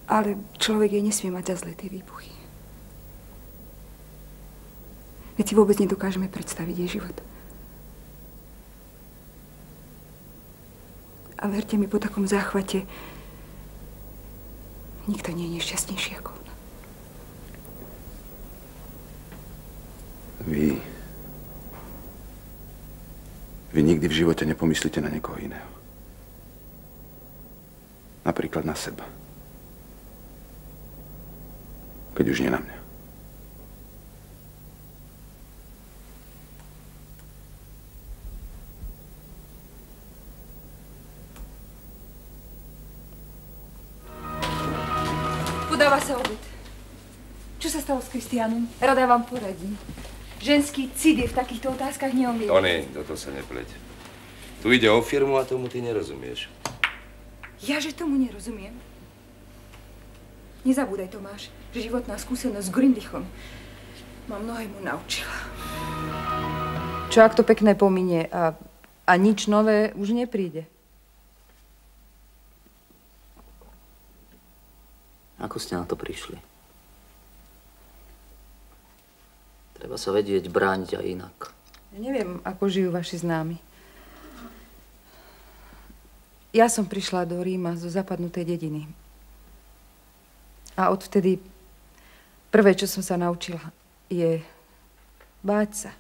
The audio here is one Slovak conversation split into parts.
Ale človek jej nesmie mať za zlé tie výbuchy. Veď si vôbec nedokážeme predstaviť jej život. A verte mi, po takom záchvate nikto nie je nešťastnejší ako ona. Vy nikdy v živote nepomyslíte na niekoho iného. Napríklad na seba. Keď už nie na mňa. Podáva sa obed. Čo sa stalo s Kristiánom? Rada vám poradím. Ženský cit je v takýchto otázkach neumieť. Tony, toto sa nepleť. Tu ide o firmu a tomu ty nerozumieš. Ja, že tomu nerozumiem? Nezabúdaj, Tomáš, že životná skúsenosť s Grünlichom ma mnohému naučila. Čo ak to pekné pominie a nič nové už nepríde? Ako ste na to prišli? Treba sa vedieť brániť aj inak. Ja neviem, ako žijú vaši známi. Ja som prišla do Ríma zo zapadnutej dediny. A odvtedy prvé, čo som sa naučila, je báť sa.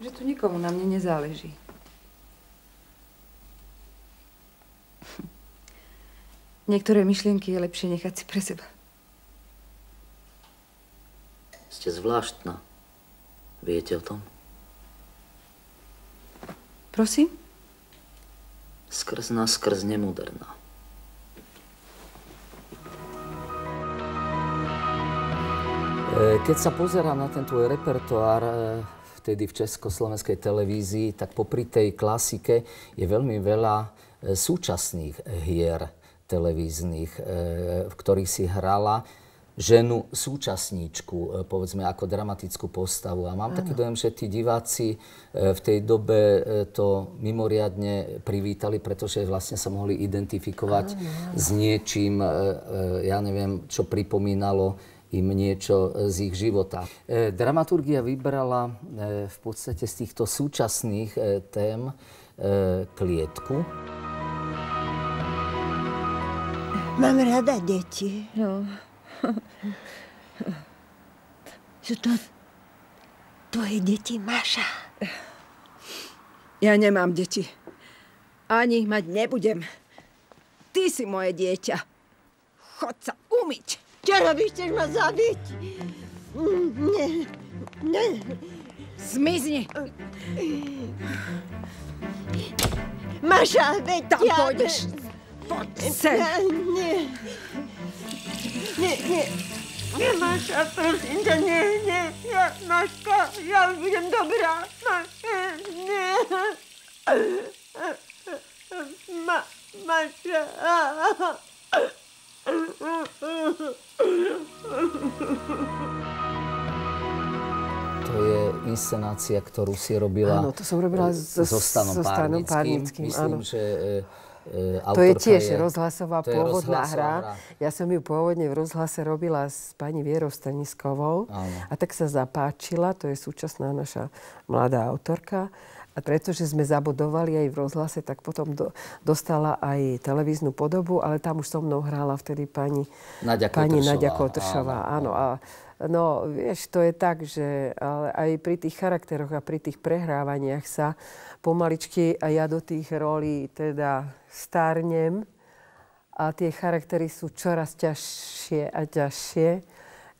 Že tu nikomu na mne nezáleží. Niektoré myšlienky je lepšie nechať si pre seba. Ste zvláštna. Viete o tom? Prosím? Skrz naskrz nemoderná. Keď sa pozerám na ten tvoj repertoár vtedy v československej televízii, tak popri tej klasike je veľmi veľa súčasných hier televíznych, v ktorých si hrala ženu súčasníčku, povedzme ako dramatickú postavu. A mám taký dojem, že tí diváci v tej dobe to mimoriadne privítali, pretože vlastne sa mohli identifikovať s niečím, ja neviem, čo pripomínalo im niečo z ich života. Dramaturgia vybrala v podstate z týchto súčasných tém klietku. Mám rada deti. No. Sú to tvoje deti, Maša? Ja nemám deti. Ani ich mať nebudem. Ty si moje dieťa. Chod sa umyť. Čo robíš? Chceš ma zabiť? Nie. Zmizni. Maša, veď Tam pôjdeš. Poď sem. Nie. Nie, Maša, prosím ťa, nie. Maška, ja už budem dobrá. Nie. Maša. To je inscenácia, ktorú si robila. Áno, to som robila so Stanom Párnickým. Myslím, áno. že to je tiež rozhlasová pôvodná hra. Ja som ju pôvodne v rozhlase robila s pani Vierou Staniskovou. A tak sa zapáčila, to je súčasná naša mladá autorka. A pretože sme zabudovali aj v rozhlase, tak potom dostala aj televíznu podobu, ale tam už so mnou hrála vtedy pani Naďa Kotršová. Áno. No, vieš, to je tak, že ale aj pri tých charakteroch a pri tých prehrávaniach sa pomaličky a ja do tých rolí teda stárnem a tie charaktery sú čoraz ťažšie a ťažšie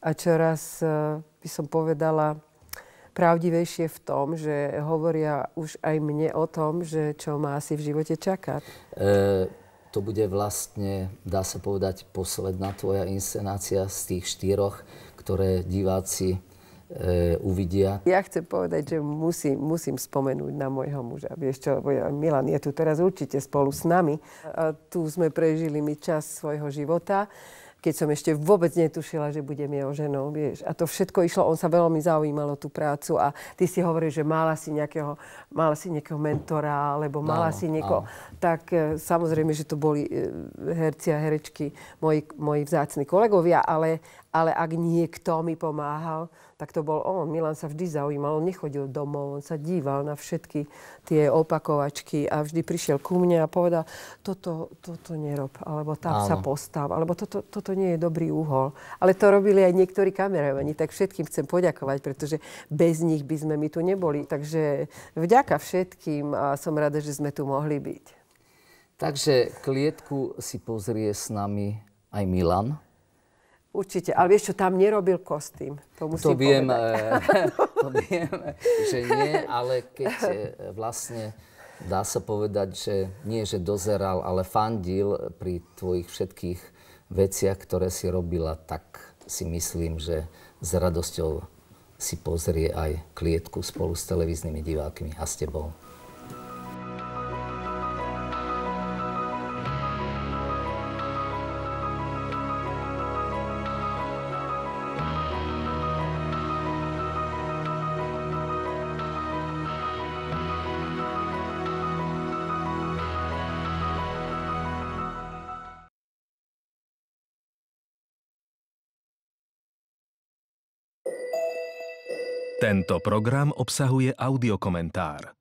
a čoraz, by som povedala, pravdivejšie v tom, že hovoria už aj mne o tom, že čo ma asi v živote čaká. To bude vlastne, dá sa povedať, posledná tvoja inscenácia z tých 4, ktoré diváci uvidia. Ja chcem povedať, že musím spomenúť na môjho muža. Vieš čo, Milan je tu teraz určite spolu s nami. A tu sme prežili my čas svojho života. keď som ešte vôbec netušila, že budem jeho ženou, vieš. A to všetko išlo, on sa veľmi zaujímal o tú prácu a ty si hovoril, že mala si nejakého mentora, alebo mala si niekoho. Tak samozrejme, že to boli herci a herečky, moji vzácni kolegovia, ale ak niekto mi pomáhal, tak to bol on. Milan sa vždy zaujímal, on nechodil domov, on sa díval na všetky tie opakovačky a vždy prišiel ku mne a povedal, toto nerob, alebo tam sa postav, alebo toto nie je dobrý úhol. Ale to robili aj niektorí kameramani, tak všetkým chcem poďakovať, pretože bez nich by sme my tu neboli. Takže vďaka všetkým a som rada, že sme tu mohli byť. Takže Klietku si pozrie s nami aj Milan. Určite, ale vieš čo, tam nerobil kostým. To musím povedať. To viem, že nie, ale keď vlastne dá sa povedať, že nie, že dozeral, ale fandil pri tvojich všetkých veciach, ktoré si robila, tak si myslím, že s radosťou si pozrie aj Klietku spolu s televíznymi divákmi a s tebou. Tento program obsahuje audiokomentár.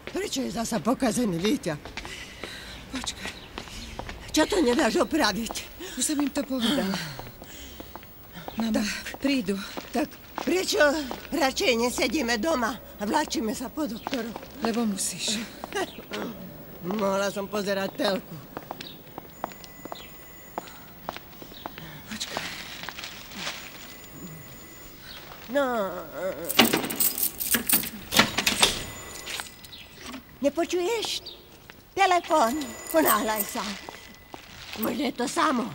Prečo je zasa pokazený výťah? Počkaj. Čo to nedáš opraviť? Už som im to povedala. Mama, prídu. Tak prečo radšej nesedíme doma a vláčime sa po doktoroch? Lebo musíš. Mohla som pozerať telku. Počkaj. No... Nepočuješ? Telefón, ponáhľaj sa. Možno je to samo.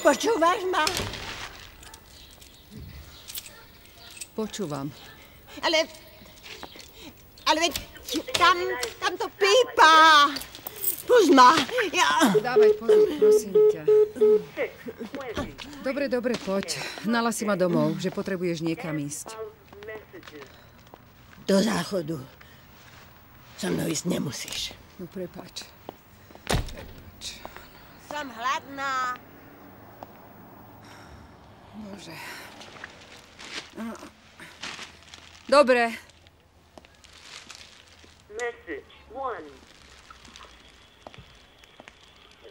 Počúvaš ma? Počúvam. Ale veď tam to pípa. Pust ma. Ja... Dávaj pozor, prosím ťa. Dobre, poď. Hnala si ma domov, že potrebuješ niekam ísť. Do záchodu. So mnou ísť nemusíš. No prepáč. Som hladná. Bože. Dobre. Message 1.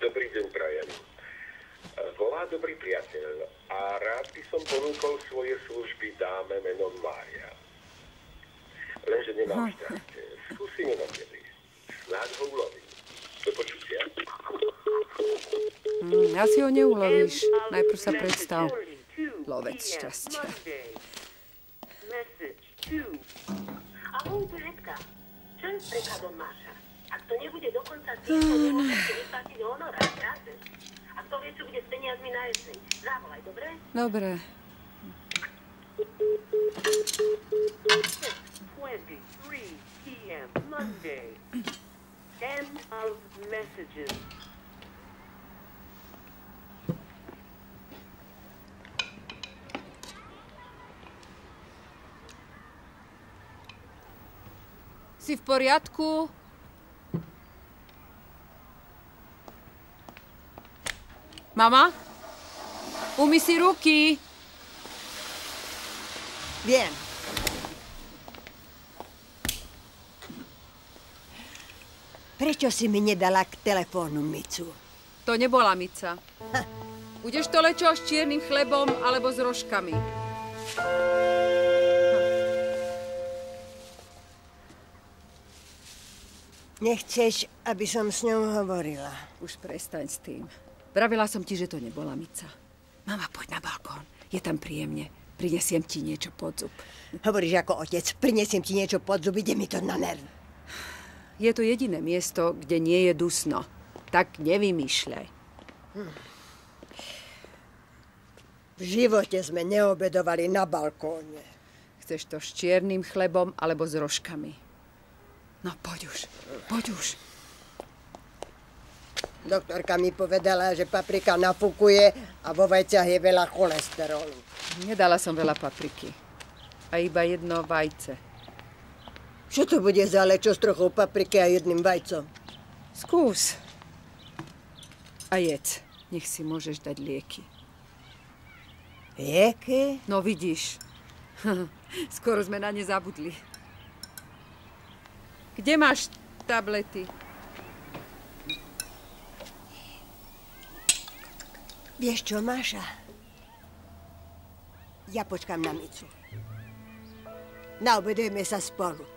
Dobrý deň, prajem. Volá dobrý priateľ a rád by som ponúkol svoje služby dáme menom Mária. Lenže nemám šťastie. Skúsim jenom kedy. Snáď ho ulovím. Do počutia. Asi ho neulovíš. Najprv sa predstav. Lovec šťastia. Ahoj, Betka. Čo je s prekladom Máša? Ak to nebude do konca týždňa, nemôžete vyplatiť honorár, chápeš? Ak to vie, čo bude s peniazmi na jeseň. Zavolaj, dobre? Dobre. 6:23 p.m. Monday. End of messages. Si v poriadku? Mama? Umyj si ruky. Viem. Prečo si mi nedala k telefónu Micu? To nebola Mica. Budeš to lečo s čiernym chlebom alebo s rožkami. Nechceš, aby som s ňou hovorila? Už prestaň s tým. Vravila som ti, že to nebola Mica. Mama, poď na balkón. Je tam príjemne. Prinesiem ti niečo pod zub. Hovoríš ako otec. Prinesiem ti niečo pod zub, ide mi to na nerv. Je to jediné miesto, kde nie je dusno. Tak nevymýšľaj. V živote sme neobedovali na balkóne. Chceš to s čiernym chlebom alebo s rožkami? No poď už. Doktorka mi povedala, že paprika nafúkuje a vo vajciach je veľa cholesterolu. Nedala som veľa papriky. A iba jedno vajce. Čo to bude za lečo s trochou papriky a jedným vajcom? Skús. A jedz. Nech si môžeš dať lieky. Lieky? No vidíš. Skoro sme na ne zabudli. Kde máš tablety? Vieš čo, Máša? Ja počkám na Micu. Naobedujeme sa spolu.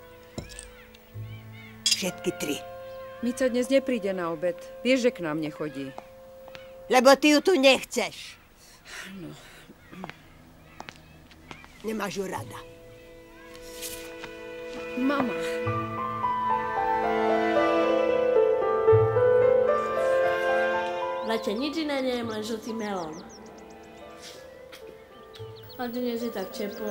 Všetky 3. Mica dnes nepríde na obed. Vieš, že k nám nechodí. Lebo ty ju tu nechceš. No. Nemáš ju rada. Mama. V lete nič iné nejem, len žltý melón. A dnes je tak teplo.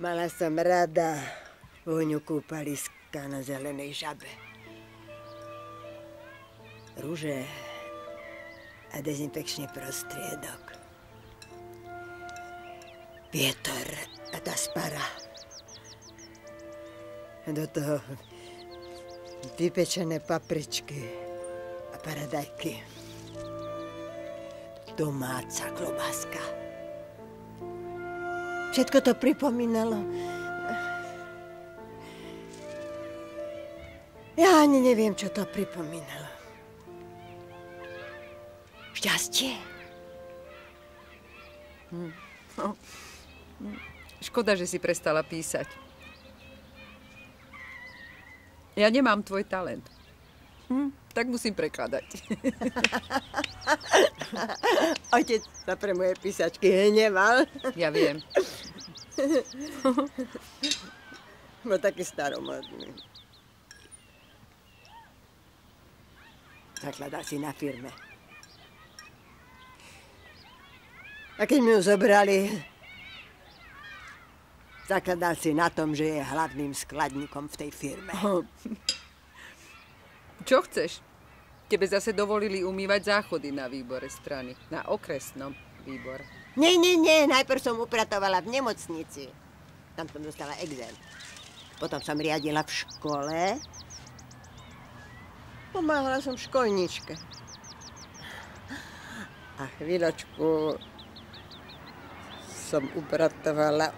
Mala som rada vôňu kúpaliska na zelenej žabe. Rúže a dezinfekčný prostriedok. Vietor a tá spara. A do toho vypečené papričky a paradajky. Domáca klobáska. Všetko to pripomínalo. Ja ani neviem, čo to pripomínalo. Šťastie? No. Škoda, že si prestala písať. Ja nemám tvoj talent. Tak musím prekladať. Otec sa pre moje písačky hneval. Ja viem. Bol taký staromodný. Zakladal si na firme. A keď mi ju zobrali, zakladal si na tom, že je hlavným skladníkom v tej firme. Čo chceš? Tebe zase dovolili umývať záchody na výbore strany. Na okresnom výbore. Nie. Najprv som upratovala v nemocnici. Tam som dostala exém. Potom som riadila v škole. Pomáhala som školníčke. A chvíľočku som upratovala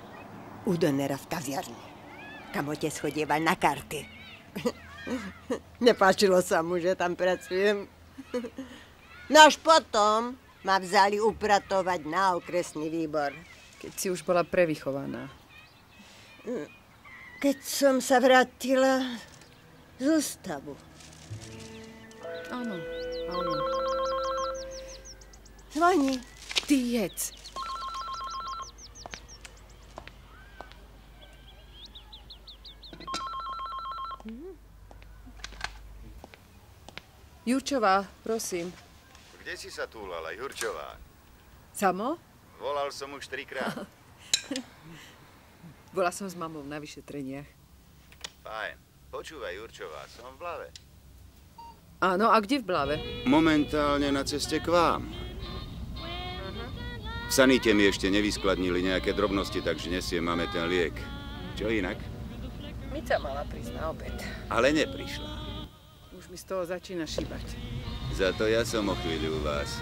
u Donera v kaviarni, kam otec chodieval na karty. Nepáčilo sa mu, že tam pracujem. No až potom ma vzali upratovať na okresný výbor. Keď si už bola prevychovaná. Keď som sa vrátila z ústavu. Áno. Zvoní. Ty jedz. Jurčová, prosím. Kde si sa túlala, Jurčová? Samo? Volal som už 3-krát. Bola som s mamou na vyšetreniach. Fajn. Počúvaj, Jurčová, som v Blave. Áno, a kde v Blave? Momentálne na ceste k vám. V sanite mi ešte nevyskladnili nejaké drobnosti, takže nesiem máme ten liek. Čo inak? Mica mala prísť na obed. Ale neprišla. Už mi z toho začína šíbať. Za to ja som o chvíľu u vás.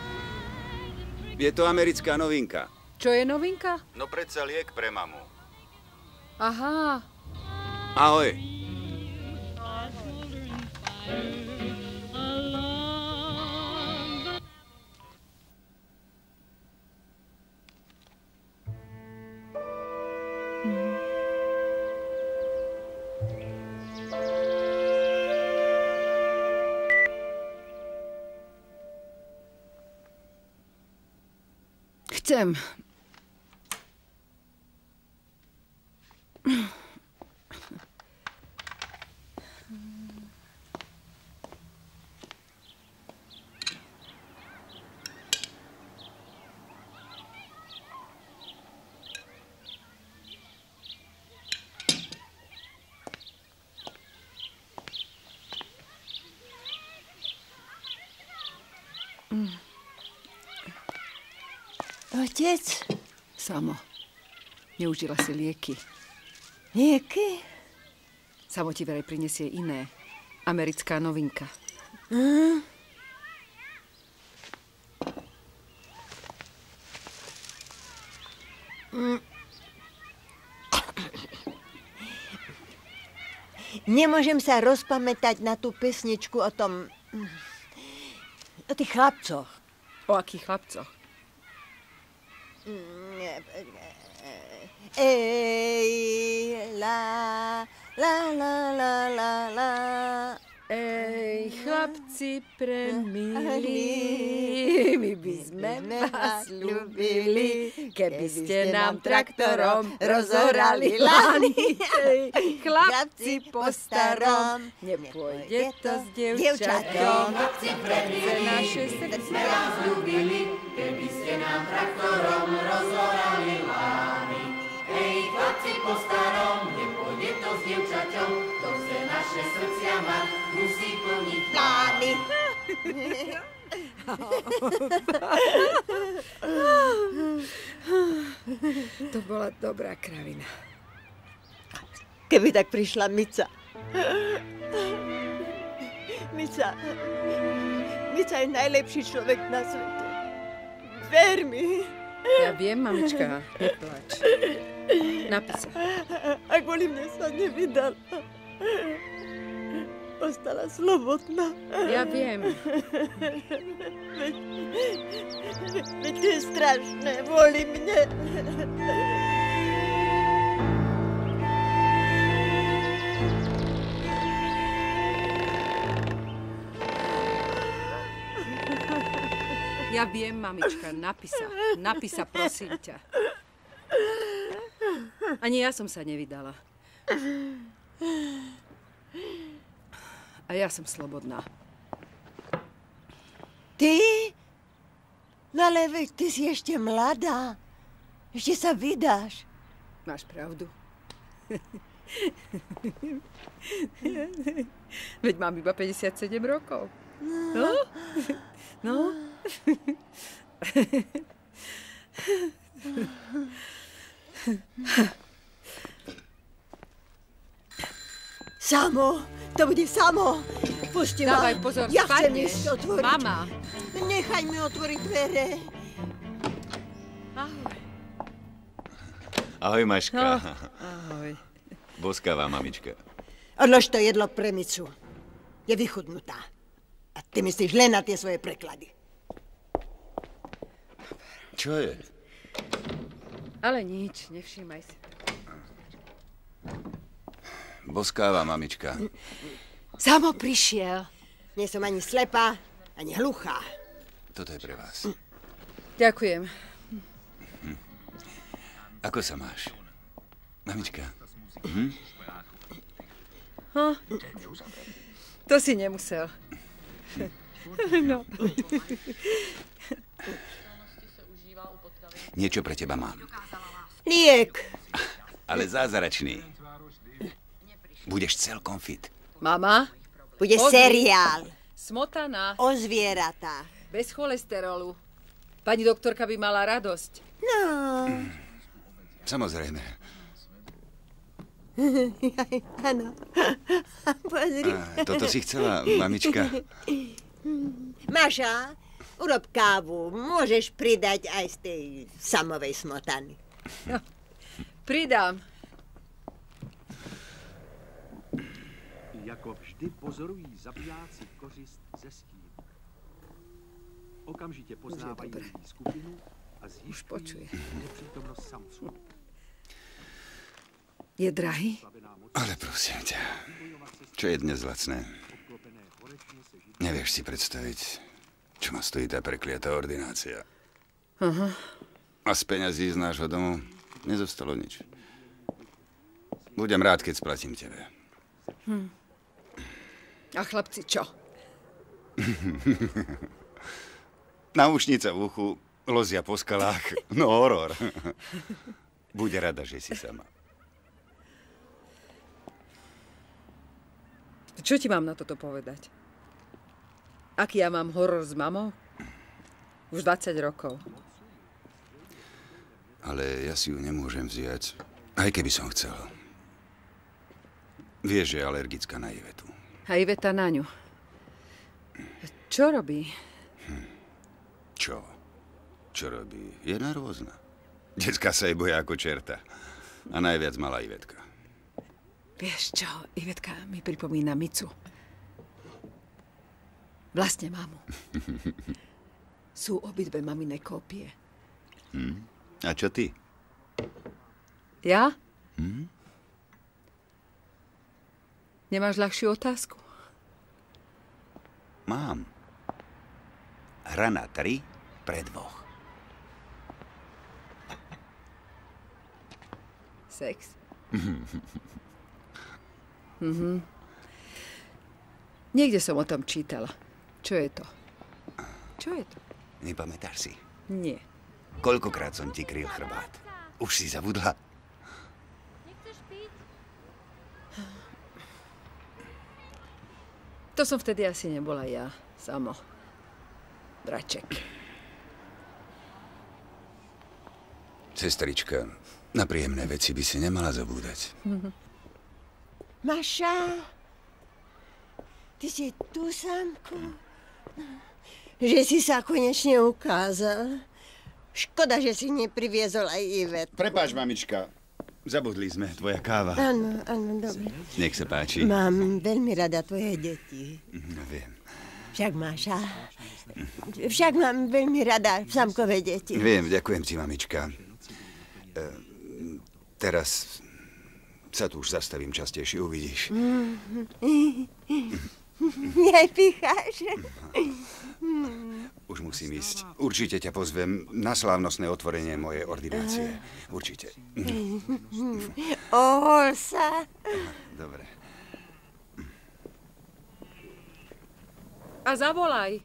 Je to americká novinka. Čo je novinka? No predsa liek pre mamu. Aha. Ahoj. Chcem. Otec? Samo. Neužila si lieky. Lieky? Samo ti verej prinesie iné. Americká novinka. Nemôžem sa rozpamätať na tú pesničku o tom... o tých chlapcoch. O akých chlapcoch? Ej, la, la, la, la, la, la. Ej, chlapci premilí, my by sme vás ľúbili, keby ste nám traktorom rozorali lany. Ej, chlapci po starom, nepôjde to s dievčaťom. Chlapci premilí, naše srdce vás ľúbili, keby ste nám traktorom rozorali lany. Ej, chlapci po starom, nepôjde to s dievčaťom, to chce naše srdcia mať, musí plniť plány. To bola dobrá kravina. Keby tak prišla Mica. Mica je najlepší človek na svete. Ver mi. Ja viem, mamička, neplač. Napísa. A kvôli mne sa nevydala. Ostala slobodná. Ja viem. Veď to je strašné, kvôli mne. Ja viem, mamička, napísa, prosím ťa. Ani ja som sa nevydala. A ja som slobodná. Ty? No ale veď ty si ešte mladá. Ešte sa vydáš. Máš pravdu. Veď mám iba 57 rokov. No? No? Samo, to bude Samo. Pusti ma. Dávaj pozor, ja chcem spadneš. ísť otvoriť. Mama. Nechaj mi otvoriť dvere. Ahoj. Ahoj, Maška. No, ahoj. Boskavá mamička. Odlož to jedlo pre Micu. Je vychudnutá. A ty myslíš len na tie svoje preklady. Čo je? Ale nič, nevšímaj si. Boskáva mamička. Samo prišiel. Nie som ani slepá, ani hluchá. Toto je pre vás. Ďakujem. Ako sa máš? Mamička. To si nemusel. No. Niečo pre teba mám. Liek. Ale zázračný. Budeš celkom fit. Mama? Bude seriál. Smotaná. O zvieratách. Bez cholesterolu. Pani doktorka by mala radosť. No. Samozrejme. Áno. Pozri. Toto si chcela, mamička. Maša, urob kávu. Môžeš pridať aj z tej samovej smotany. No, pridám. Jako vždy pozorují zabijáci kořist ze stínu. Okamžitě poznávají její skupinu a zjišťují nepřítomnost samců. Je drahý? Ale prosím ťa, čo je dnes lacné? Nevieš si predstaviť, čo ma stojí tá prekliatá ordinácia. Aha. A z peňazí z nášho domu nezostalo nič. Budem rád, keď splatím tebe. A chlapci, čo? Náušnica v uchu, lozia po skalách, no horor. Bude rada, že si sama. Čo ti mám na toto povedať? Aký ja mám horor s mamou? Už 20 rokov. Ale ja si ju nemôžem vziať, aj keby som chcel. Vieš, že je alergická na Ivetu. A Iveta na ňu. Čo robí? Čo? Čo robí? Je nervózna. Decka sa jej boja ako čerta. A najviac malá Ivetka. Vieš čo, Ivetka mi pripomína Micu. Vlastne mamu. Sú obidve maminé kópie. A čo ty? Ja? Nemáš ľahšiu otázku? Mám. Hra na 3 pre 2. Sex? Niekde som o tom čítala. Čo je to? Čo je to? Nepamätáš si? Nie. Koľkokrát som ti kryl chrbát? Už si zabudla? To som vtedy asi nebola ja, samo. Braček. Sestrička, na príjemné veci by si nemala zabúdať. Maša, ty si tu, Sámku? Že si sa konečne ukázal. Škoda, že si nepriviezol aj Ivetu. Prepáč, mamička. Zabudli sme, tvoja káva. Áno, áno, dobre. Nech sa páči. Mám veľmi rada tvoje deti. No, viem. Však Máša, však mám veľmi rada Sámkové deti. Viem, ďakujem ti, mamička. Teraz sa tu už zastavím častejšie, uvidíš. Nepicháš. Už musím ísť. Určite ťa pozvem na slávnostné otvorenie mojej ordinácie. Určite. Ohol sa. Dobre. A zavolaj.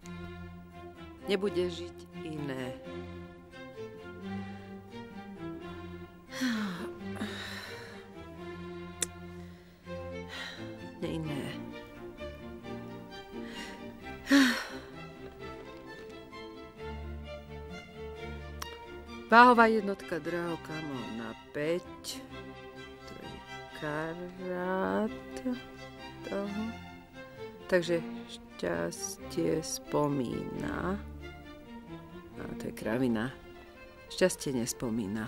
Nebude žiť iné. Ne iné. Váhová jednotka drahoká na 5. To je karát toho. Takže šťastie spomína. A to je kravina. Šťastie nespomína.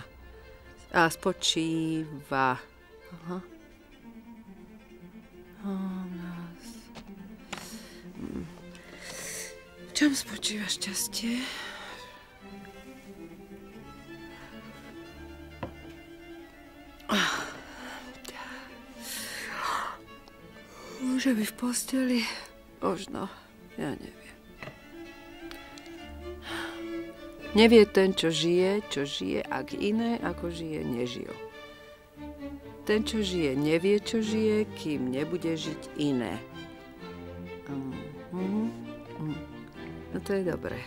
A spočíva. Aha. V čom spočíva šťastie? Môže byť v posteli? Možno. Ja neviem. Nevie ten, čo žije, ak iné, ako žije, nežijú. Ten, čo žije, nevie, čo žije, kým nebude žiť iné. No to je dobré.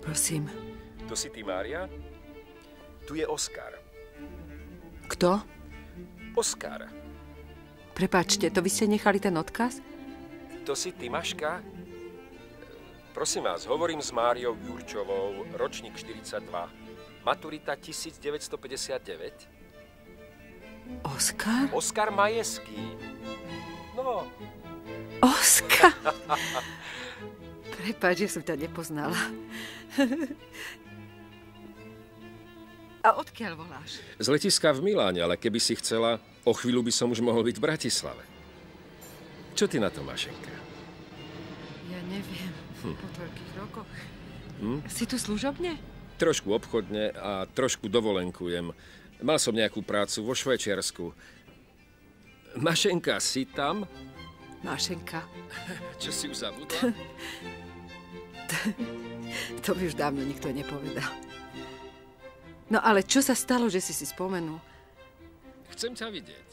Prosím. To si ty, Mária? Tu je Oskar. Kto? Oskar. Prepáčte, to vy ste nechali ten odkaz? To si ty, Maška? Prosím vás, hovorím s Máriou Jurčovou, ročník 42. Maturita 1959. Oskar? Oskar Majeský. No. Oskar? Prepáč, že som ťa nepoznala. A odkiaľ voláš? Z letiska v Miláne, ale keby si chcela, o chvíľu by som už mohol byť v Bratislave. Čo ty na to, Mašenka? Ja neviem. Po toľkých rokoch. Si tu služobne? Trošku obchodne a trošku dovolenkujem. Mal som nejakú prácu vo Švajčiarsku. Mašenka, si tam? Mašenka. Čo si už zabudla? To by už dávno nikto nepovedal. No ale čo sa stalo, že si spomenul? Chcem ťa vidieť.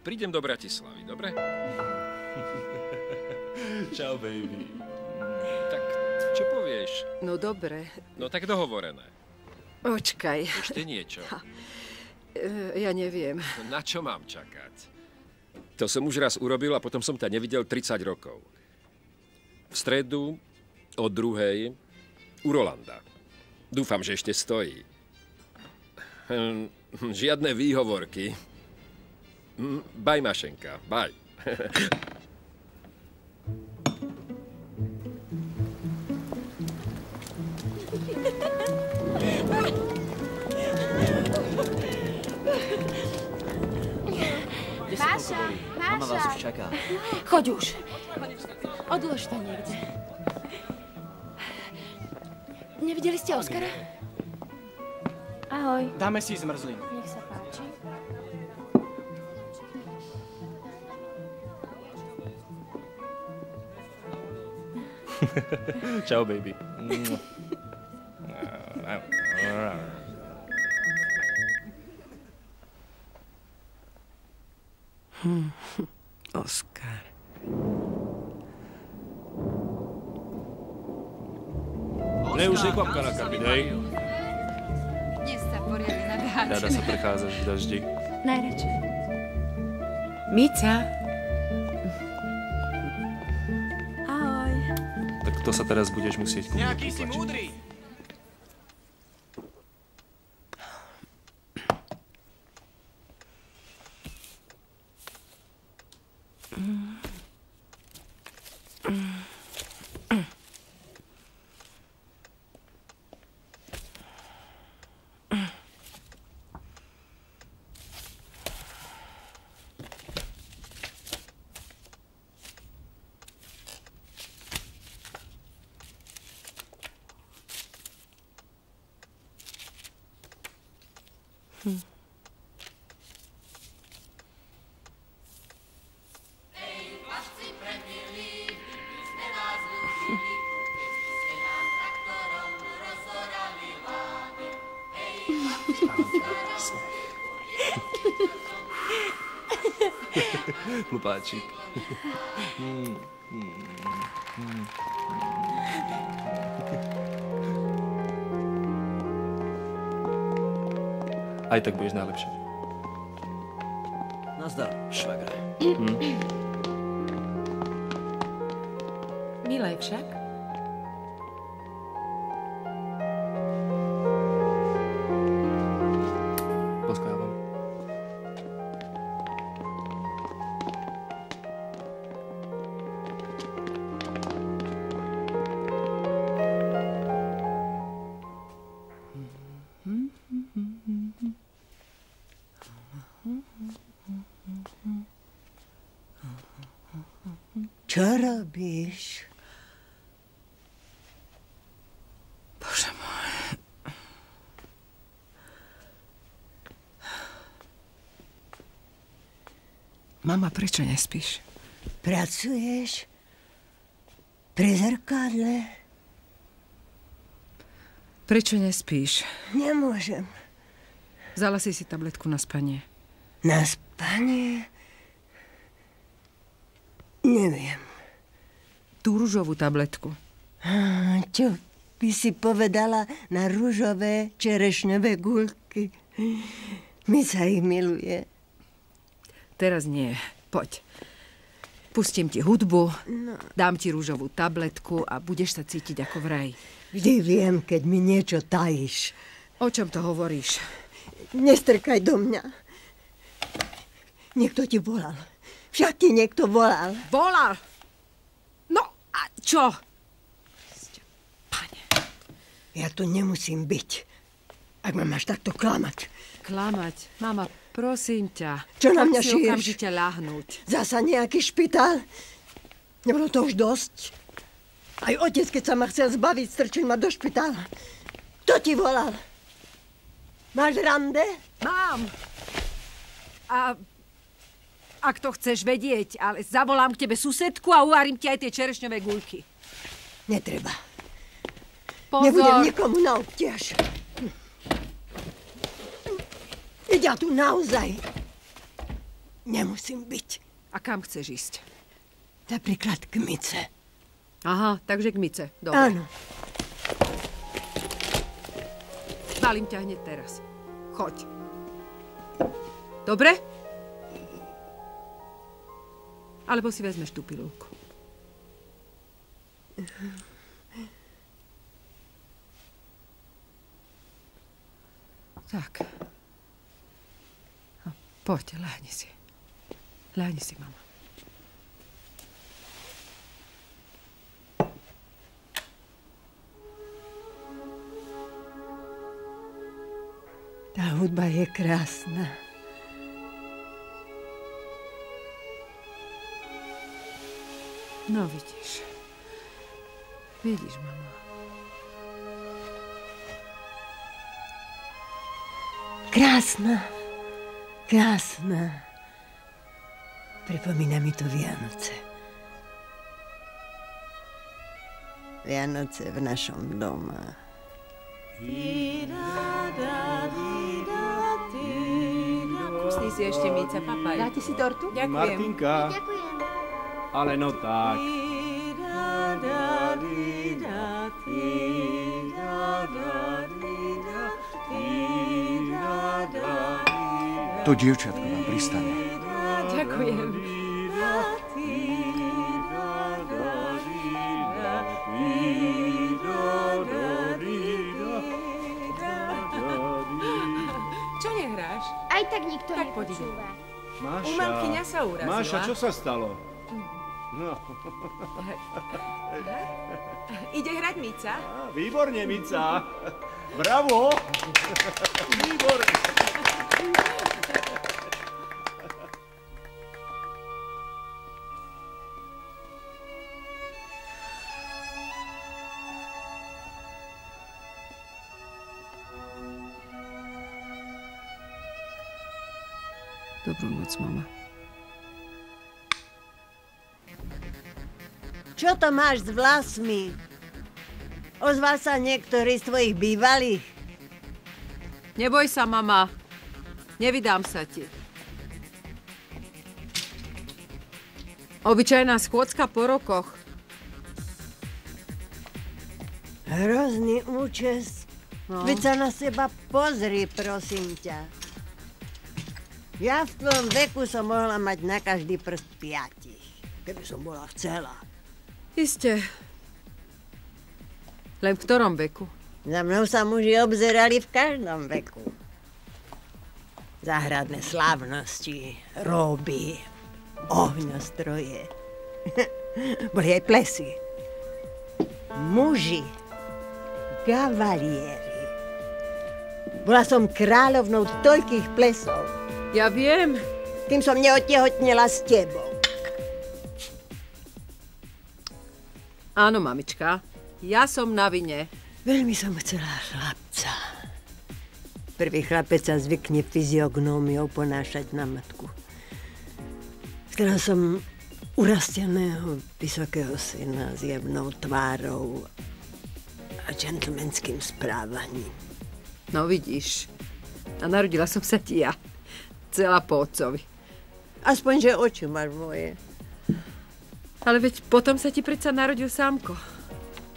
Prídem do Bratislavy, dobre? Čau, baby. Tak čo povieš? No dobre. No tak dohovorené. Počkaj. Ešte niečo. Ja neviem. Na čo mám čakať? To som už raz urobil a potom som ťa nevidel 30 rokov. V stredu o 2:00 u Rolanda. Dúfam, že ešte stojí. Žiadne výhovorky. Baj, Mašenka, baj. Máša, Mama vás už čaká. Choď už. Odlož to niekde. Nevideli ste Oskara? Ahoj. Dáme si zmrzlinu. Nech sa páči. Čau, baby. Oskar. Ne, už je kvapka na kabine, hej? Dnes sa poriadne nadáčime. Rada sa prechádzaš v daždi. Najradšej. Mica. Ahoj. Tak to sa teraz budeš musieť kúpiť. Nejaký si múdry. Chlupáčik. Aj tak budeš najlepšie. Nazdar, švagre. Milé však. Posklávam. Čo robíš? Bože môj. Mama, prečo nespíš? Pracuješ? Pri zrkadle? Prečo nespíš? Nemôžem. Vzala si tabletku na spanie. Na spanie? Neviem. Tú ružovú tabletku. Čo by si povedala na ružové čerešňové guľky? Mi sa ich miluje. Teraz nie. Poď. Pustím ti hudbu, dám ti rúžovú tabletku a budeš sa cítiť ako v raji. Vždy viem, keď mi niečo tajíš. O čom to hovoríš? Nestrkaj do mňa. Niekto ti volal. Však ti niekto volal. Volal? No a čo? Pane. Ja tu nemusím byť. Ak ma máš takto klamať. Klamať? Mama, prosím ťa. Čo na mňa šiješ? šiješ? Okamžite ľahnúť. Zasa nejaký špitál? Nebolo to už dosť? Aj otec, keď sa ma chcel zbaviť, strčil ma do špitála. Kto ti volal? Máš rande? Mám. A ak to chceš vedieť, ale zavolám k tebe susedku a uvarím ti aj tie čerešňové guľky. Netreba. Pozor. Nebudem nikomu na obťaž. Ja tu naozaj nemusím byť. A kam chceš ísť? Napríklad k Mice. Aha, takže k Mice. Dobre. Áno. Balím ťa hneď teraz. Choď. Dobre? Alebo si vezmeš tú pilulku. Tak. Poď, ľahni si. Ľahni si, mama. Tá hudba je krásna. No, vidíš. Vidíš, mama. Krásna. Krásna. Pripomína mi to Vianoce. Vianoce v našom doma. Kusni si ešte, Mica, papaj. Dáte si tortu? Ďakujem. Martinka. Ďakujem. Ale no tak. To dievčatko vám pristane. Ďakujem. Čo nehráš? Aj tak nikto Tak nepočúva. Máša. Umelkyňa sa urazila. Máša, čo sa stalo? No. Ide hrať Mica? Výborne, Mica. Bravo. Výborne. Dobrú noc, mama. Čo to máš s vlasmi? Ozval sa niektorý z tvojich bývalých? Neboj sa, mama. Nevydám sa ti. Obyčajná schôdzka po rokoch. Hrozný účes. No. Veď sa na seba pozri, prosím ťa. Ja v tvojom veku som mohla mať na každý prst 5, keby som bola chcela. Isté. Len v ktorom veku? Za mnou sa muži obzerali v každom veku. Záhradné slávnosti, róby, ohňostroje. Boli aj plesy. Muži, kavalieri. Bola som kráľovnou toľkých plesov. Ja viem. Kým som neotehotnela s tebou. Áno, mamička. Ja som na vine. Veľmi som chcela chlapca. Prvý chlapec sa zvykne fyziognómiou ponášať na matku. Chcela som urasteného, vysokého syna s jemnou tvárou a džentlmenským správaním. No vidíš. A narodila som sa ti ja. Celá po otcovi. Aspoň, že oči máš moje. Ale veď potom sa ti predsa narodil sámko.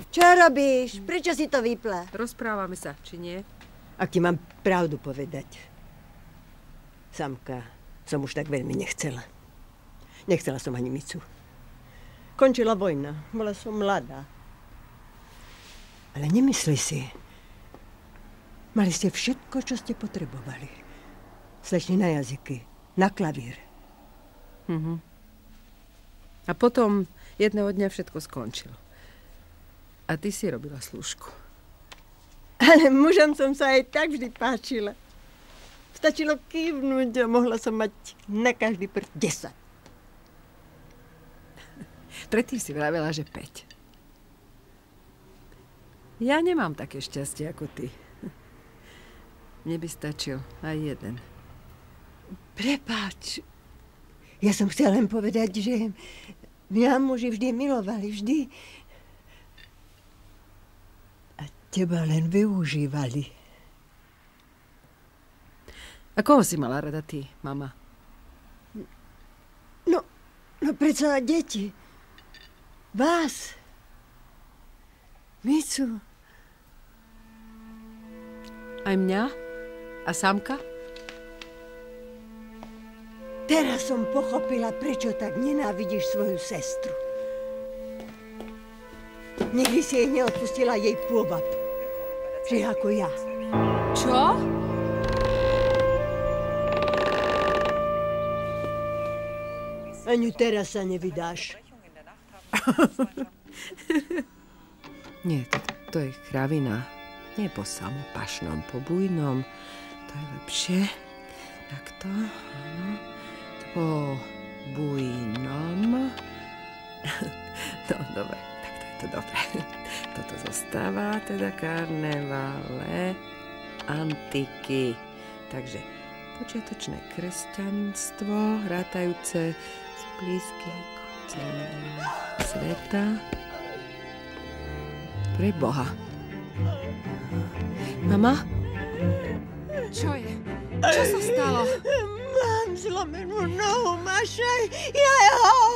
Čo robíš? Prečo si to vypla? Rozprávame sa, či nie? Ak ti mám pravdu povedať. Samka som už tak veľmi nechcela. Nechcela som ani Micu. Končila vojna. Bola som mladá. Ale nemysli si. Mali ste všetko, čo ste potrebovali. Slečny na jazyky, na klavír. Mhm. A potom jedného dňa všetko skončilo. A ty si robila slúžku. Ale mužom som sa aj tak vždy páčila. Stačilo kývnuť a mohla som mať na každý prst 10. Predtým si vravela, že 5. Ja nemám také šťastie ako ty. Mne by stačil aj jeden. Prepáč. Ja som chcela len povedať, že mňa muži vždy milovali, vždy. A teba len využívali. A koho si mala rada ty, mama? No predsa deti. Vás. Micu. Aj mňa? A Samka? Teraz som pochopila, prečo tak nenávidíš svoju sestru. Nikdy si jej neodpustila jej pôvab. Že ako ja. Čo? Ani teraz sa nevydáš. Nie, tak to je kravina. Nie po samopašnom, po bujnom. To je lepšie. Takto, áno. Po bujnom. No, dobre, takto je to dobre. Toto zostáva, teda karnevále, antiky. Takže počiatočné kresťanstvo, rátajúce z blízkych sveta. Pre Boha. Mama? Čo je? Čo sa stalo? Mám zlomenú nohu, Mašaj. Jajau.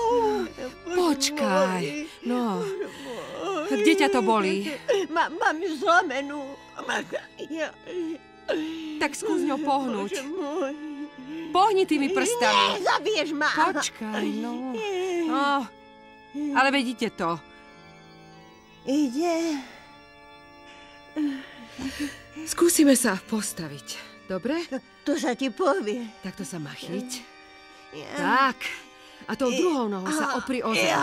Počkaj. No. Kde ťa to bolí? Mám ju zlomenú. Tak skús ňou pohnúť. Pohni tými prstami. Nie, zabiješ ma. Počkaj, no. Ale vedíte to. Ide. Skúsime sa postaviť. Dobre? To sa ti povie. Takto sa ma chyť. Tak. A tou druhou nohou sa opri o zem.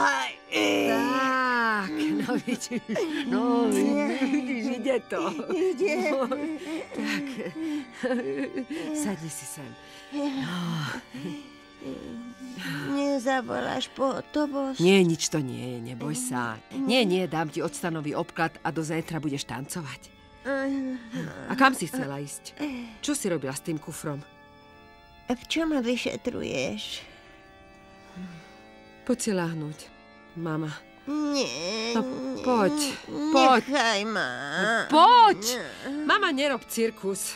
Tak. No vidíš. No vidíš, ide to. Ide. Tak. Sadni si sem. Nezavoláš pohotovosť? Nie, nič to nie je, neboj sa. Nie, dám ti octanový obklad a do zajtra budeš tancovať. A kam si chcela ísť? Čo si robila s tým kufrom? A v čom ma vyšetruješ? Poď si ľahnúť, mama. Nie, poď. Nechaj ma. Poď! Mama, nerob cirkus.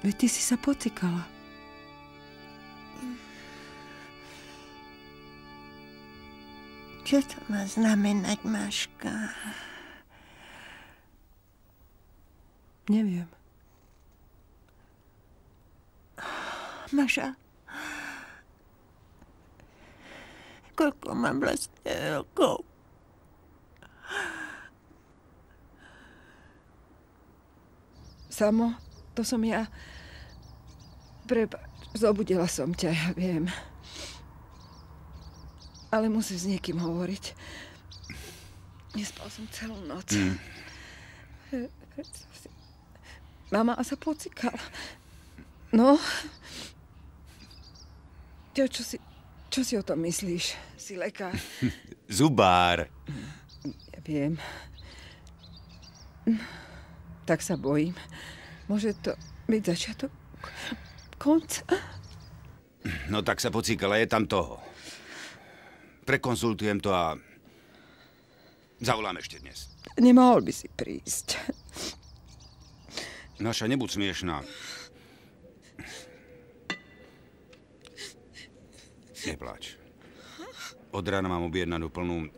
Veď ty si sa pocikala. Čo to má znamenať, Maška? Neviem. Maša, koľko mám vlastne rokov? Samo, to som ja. Prepáč, zobudila som ťa, ja viem. Ale musím s niekým hovoriť. Nespal som celú noc. Mama sa pocikala. No. Čo si o tom myslíš? Si lekár? Zubár. Ja viem. Tak sa bojím. Môže to byť začiatok konca. No tak sa pocíkala, je tam toho. Prekonzultujem to a zavolám ešte dnes. Nemohol by si prísť. Naša, nebuď smiešná. Nepláč. Od rána mám objednanú plnú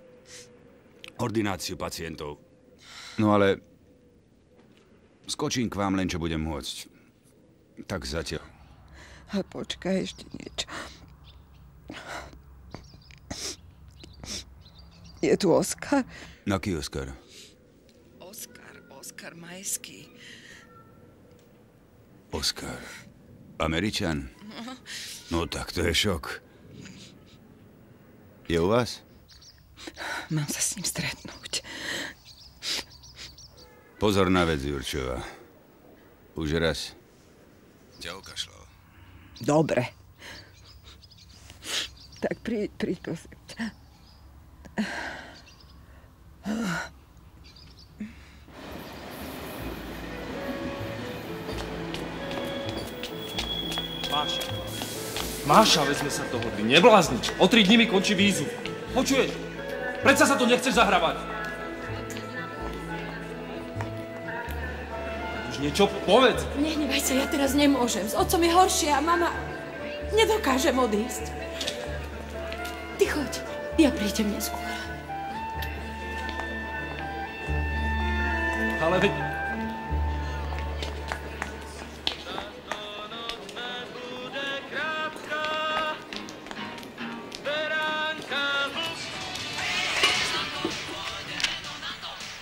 ordináciu pacientov. No ale skočím k vám len, čo budem môcť. Tak zatiaľ. Ale počkaj, ešte niečo. Je tu Oskar? Aký Oskar? Oskar Majský. Oskar. Američan? No tak to je šok. Je u vás? Mám sa s ním stretnúť. Pozor na vec, Jurčová. Už raz ťa okašľal. Dobre. Tak príď, prosím ťa. Máša, veď sme sa dohodli. Neblázni. O 3 dní mi končí vízu. Počuješ? Predsa sa to nechceš zahrávať. Už niečo povedz. Nehnevaj sa, ja teraz nemôžem. S otcom je horšie a mama... Nedokážem odísť. Ty choď, ja prídem neskôr. Ale veď...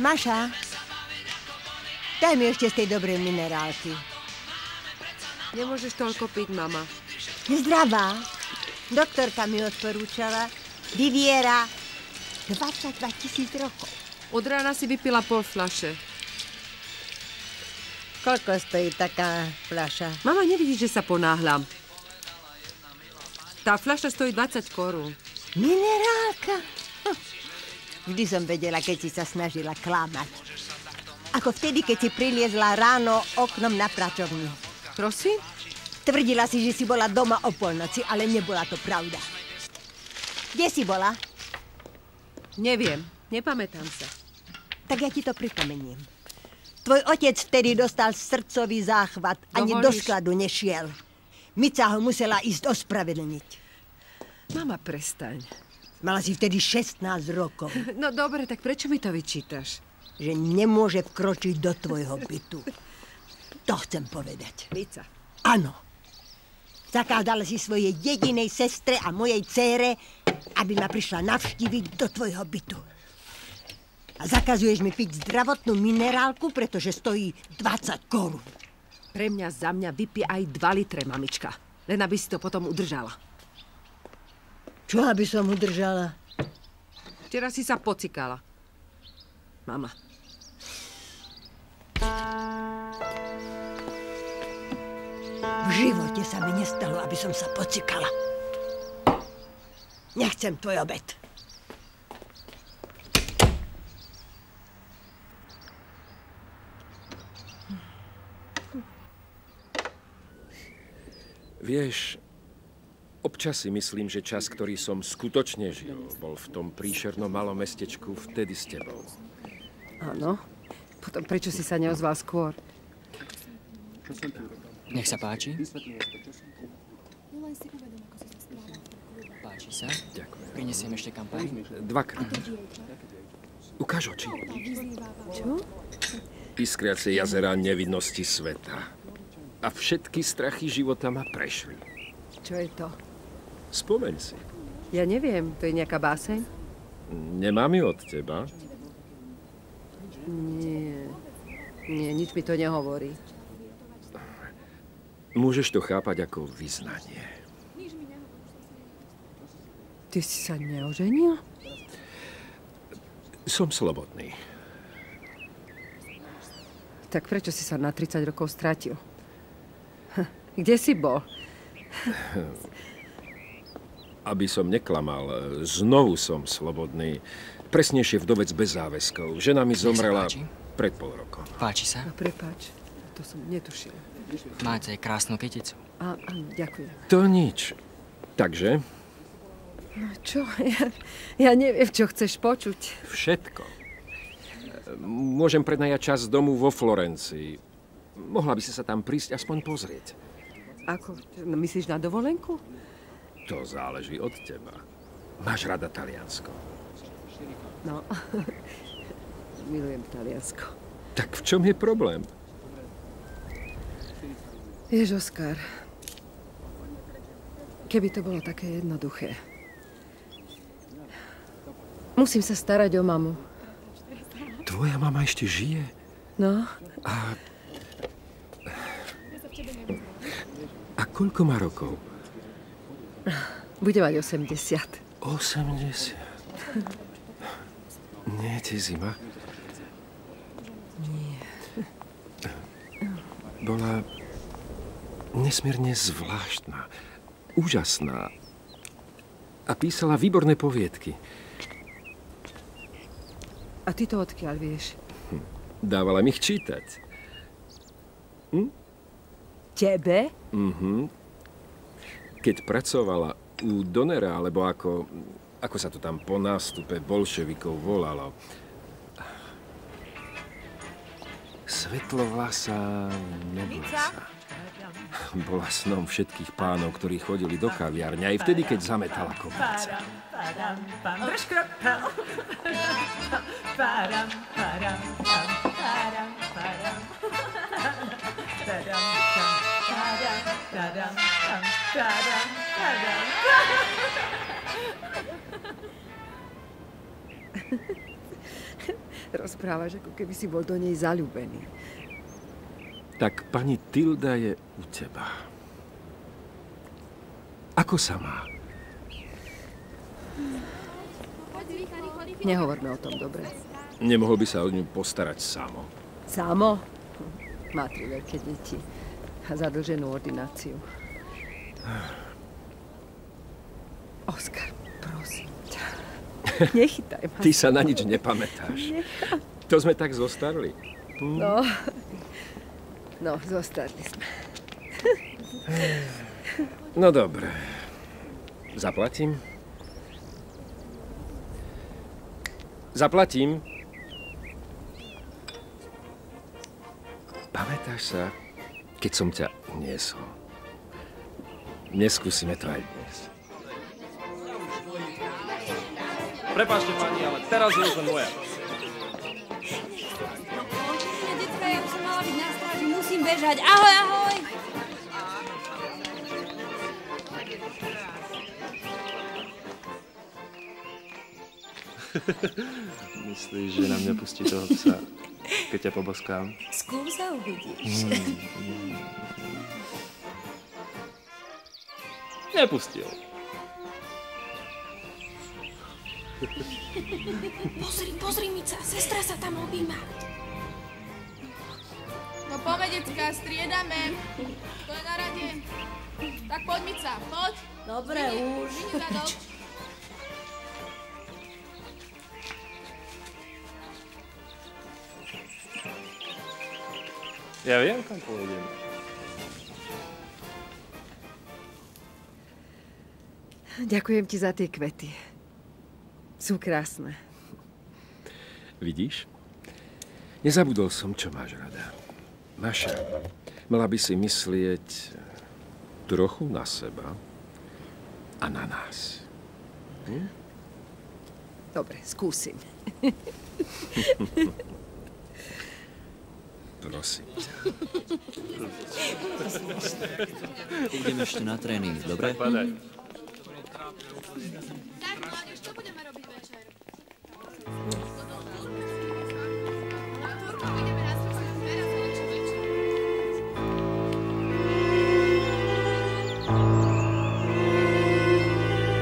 Maša, daj mi ešte z tej dobrej minerálky. Nemôžeš toľko piť, mama. Je zdravá. Doktorka mi odporúčala. Vyviera 22 000 rokov. Od rána si vypila pol fľaše. Koľko stojí taká fľaša? Mama, nevidíš, že sa ponáhľam. Tá fľaša stojí 20 korún. Minerálka? Vždy som vedela, keď si sa snažila klamať. Ako vtedy, keď si priliezla ráno oknom na pracovňu. Prosím? Tvrdila si, že si bola doma o polnoci, ale nebola to pravda. Kde si bola? Neviem, nepamätám sa. Tak ja ti to pripomeniem. Tvoj otec vtedy dostal srdcový záchvat, ani do skladu nešiel. Mica ho musela ísť ospravedlniť. Mama, prestaň. Mala si vtedy 16 rokov. No dobre, tak prečo mi to vyčítaš? Že nemôže vkročiť do tvojho bytu. To chcem povedať. Mica. Áno. Zakázala si svojej jedinej sestre a mojej dcére, aby ma prišla navštíviť do tvojho bytu. A zakazuješ mi piť zdravotnú minerálku, pretože stojí 20 korún. Pre mňa za mňa vypij aj 2 litre, mamička. Len aby si to potom udržala. Čo aby som udržala? Včera si sa pocikala. Mama. V živote sa mi nestalo, aby som sa pocikala. Nechcem tvoj obed. Vieš, občas si myslím, že čas, ktorý som skutočne žil, bol v tom príšernom malom mestečku vtedy s tebou. Áno. Potom prečo si sa neozval skôr? Nech sa páči. Páči sa? Ďakujem. Prinesiem ešte kampaň. 2-krát. Ukáž oči. Čo? Iskriace jazerá nevinnosti sveta. A všetky strachy života ma prešli. Čo je to? Spomeň si. Ja neviem, to je nejaká báseň? Nemám ju od teba? Nie, nič mi to nehovorí. Môžeš to chápať ako vyznanie. Ty si sa neoženil? Som slobodný. Tak prečo si sa na 30 rokov stratil? Kde si bol? Aby som neklamal, znovu som slobodný. Presnejšie vdovec bez záväzkov. Žena mi zomrela pred pol rokom. Páči sa? Prepáč, to som netušil. Máte krásnu kyticu. Áno, ďakujem. To nič. Takže? No čo? Ja neviem, čo chceš počuť. Všetko. Môžem prenajať čas domu vo Florencii. Mohla by si sa tam prísť aspoň pozrieť. Ako? Myslíš na dovolenku? To záleží od teba. Máš rada Taliansko? No, milujem Taliansko. Tak v čom je problém? Vieš, Oskar, keby to bolo také jednoduché. Musím sa starať o mamu. Tvoja mama ešte žije? No. A A koľko má rokov? Bude mať 80. 80. Nie je ti zima? Nie. Bola nesmierne zvláštna, úžasná a písala výborné poviedky. A ty to odkiaľ vieš? Dávala mi ich čítať. Tebe? Keď pracovala u Donera, alebo ako sa to tam po nástupe bolševikov volalo. Svetlovlasá Nebesa. Bola snom všetkých pánov, ktorí chodili do kaviárne, aj vtedy, keď zametala kopnice. Drž krok. Rozprávaš, ako keby si bol do nej zaľúbený. Tak pani Tilda je u teba. Ako sa má? Nehovorme o tom, dobre? Nemohol by sa o ňu postarať samo? Samo? Má 3 veľké deti a zadlženú ordináciu. Oskar, prosím ťa. Nechytaj ma. Ty sa na nič nepamätáš. To sme tak zostarli. No, zostarli sme. No dobre. Zaplatím? Zaplatím. Pamätáš sa, keď som ťa niesol? Neskúsime to aj dnes. Prepáčte, pani, ale teraz je už len moja. Detka, ja už som mala byť na stráži, musím bežať. Ahoj, ahoj! Myslíš, že na mňa pustí toho psa, keď ťa poboskám? Skús a uvidíš. Nepustil. Pozri, Mica, sestra sa tam objíma. No poď, decka, striedame. To je na rade. Tak poď, Mica, poď. Dobre, už. Vyni zadok. Ja viem, kam pôjdem. Ďakujem ti za tie kvety. Sú krásne. Vidíš? Nezabudol som, čo máš rada. Maša, mala by si myslieť trochu na seba a na nás. Dobre, skúsim. Prosím ťa. Idem ešte na tréning, dobre? Padaj. Tak, mládež, čo budeme robiť večer?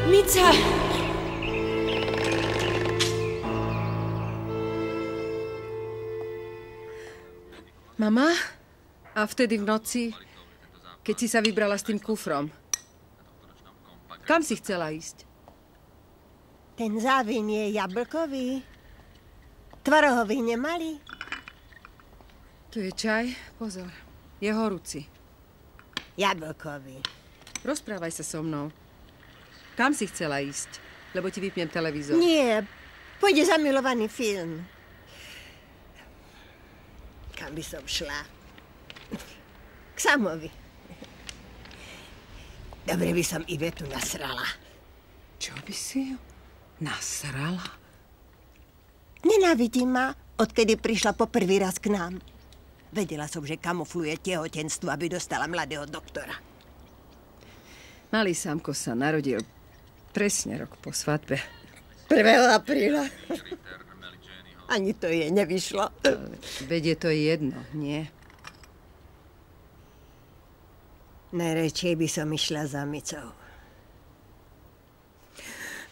Mica! Mama? A vtedy v noci, keď si sa vybrala s tým kufrom, kam si chcela ísť? Ten záviň je jablkový. Tvarohový nemali? Tu je čaj. Pozor, je horúci. Jablkový. Rozprávaj sa so mnou. Kam si chcela ísť? Lebo ti vypnem televízor. Nie, pôjde zamilovaný film. Kam by som šla? K Samovi. Dobre by som Ivetu nasrala. Čo by si ju nasrala? Nenávidí ma, odkedy prišla po prvý raz k nám. Vedela som, že kamufluje tehotenstvo, aby dostala mladého doktora. Malý Sámko sa narodil presne rok po svadbe. 1. apríla. Ani to jej nevyšlo. Veď je to jedno, nie? Najradšej by som išla za Micou.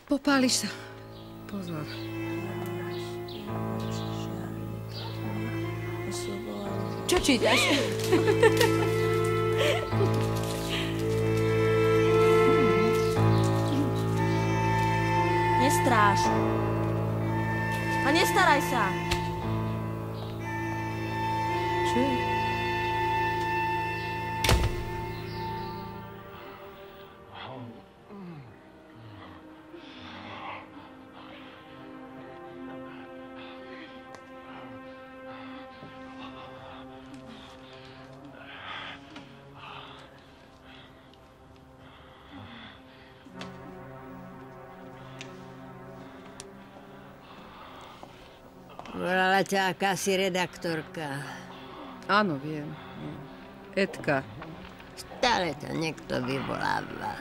Popáliš sa. Pozor. Čo čítaš? Nestráš. A nestaraj sa. Čo je? Volala ťa akási redaktorka. Áno, viem. Edka. Stále ťa niekto vyvoláva.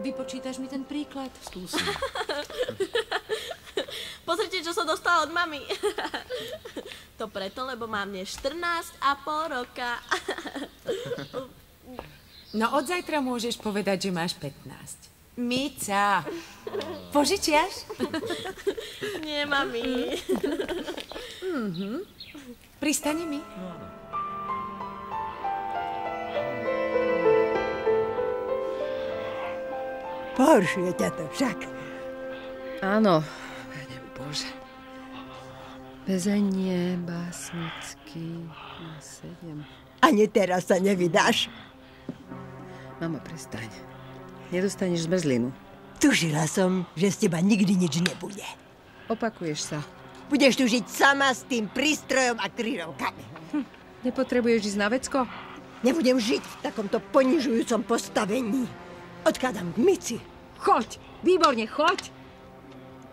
Vypočítaš mi ten príklad? Skúsim. Pozrite, čo som dostala od mami. To preto, lebo mám dnes 14,5 roka. No od zajtra môžeš povedať, že máš 15. Mica, požičiaš? Nie, mami. Pristane mi. Pohoršuje ťa to však. Áno, Pane Bože. Väzenie, básnický, na 7. Ani teraz sa nevydáš. Mama, prestaň. Nedostaneš zmrzlinu. Tužila som, že z teba nikdy nič nebude. Opakuješ sa. Budeš tu žiť sama s tým prístrojom a kryrovkami. Nepotrebuješ ísť na vecko? Nebudem žiť v takomto ponižujúcom postavení. Odkladám k Mici. Choď! Výborne, choď!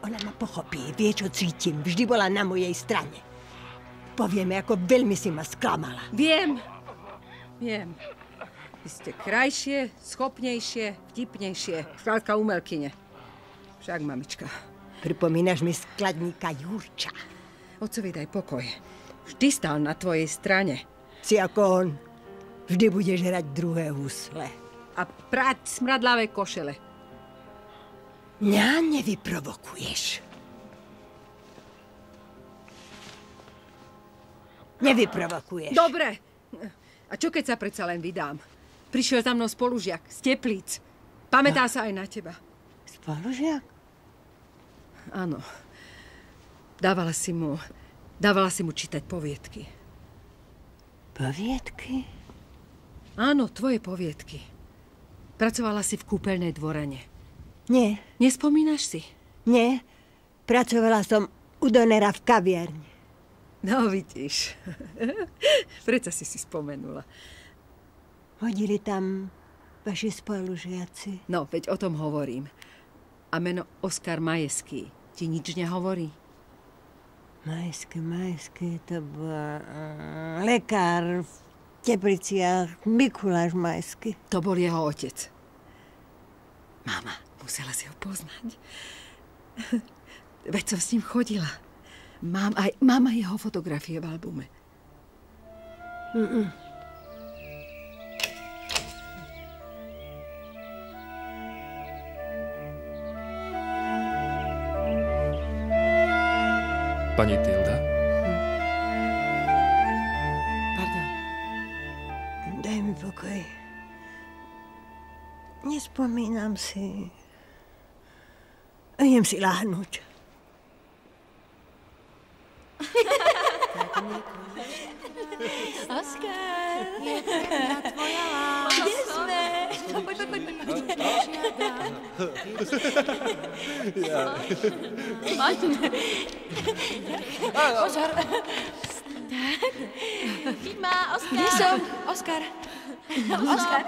Ona ma pochopí, vie, čo cítim. Vždy bola na mojej strane. Povieme, ako veľmi si ma sklamala. Viem. Vy ste krajšie, schopnejšie, vtipnejšie. Skrátka umelkyne. Však, mamička. Pripomínaš mi skladníka Jurča. Otcovi daj pokoj. Vždy stál na tvojej strane. Si ako on. Vždy budeš hrať druhé husle. A prať smradlavé košele. Mňa nevyprovokuješ. Nevyprovokuješ. Dobre. A čo keď sa predsa len vydám? Prišiel za mnou spolužiak z Teplíc. Pamätá sa aj na teba. Spolužiak? Áno. Dávala si mu čítať poviedky. Poviedky? Áno, tvoje poviedky. Pracovala si v kúpeľnej dvorane. Nie. Nespomínaš si? Nie. Pracovala som u Donera v kaviarni. No, vidíš. Prečo si spomenula? Hodili tam vaši spolužiaci. No, veď o tom hovorím. A meno Oskar Majeský ti nič nehovorí? Majeský, to bol lekár v Tepliciach, Mikuláš Majeský. To bol jeho otec. Mama, musela si ho poznať. Veď som s ním chodila. Mám aj jeho fotografie v albume. Pani Tilda? Pardon. Daj mi pokoj. Nespomínam si. Idem si láhnuť. Oskar! Je tvoja láska. Kde sme? Poď. Poď. Pozor. Chyť ma, Oskar. Kde som? Oskar. Oskar.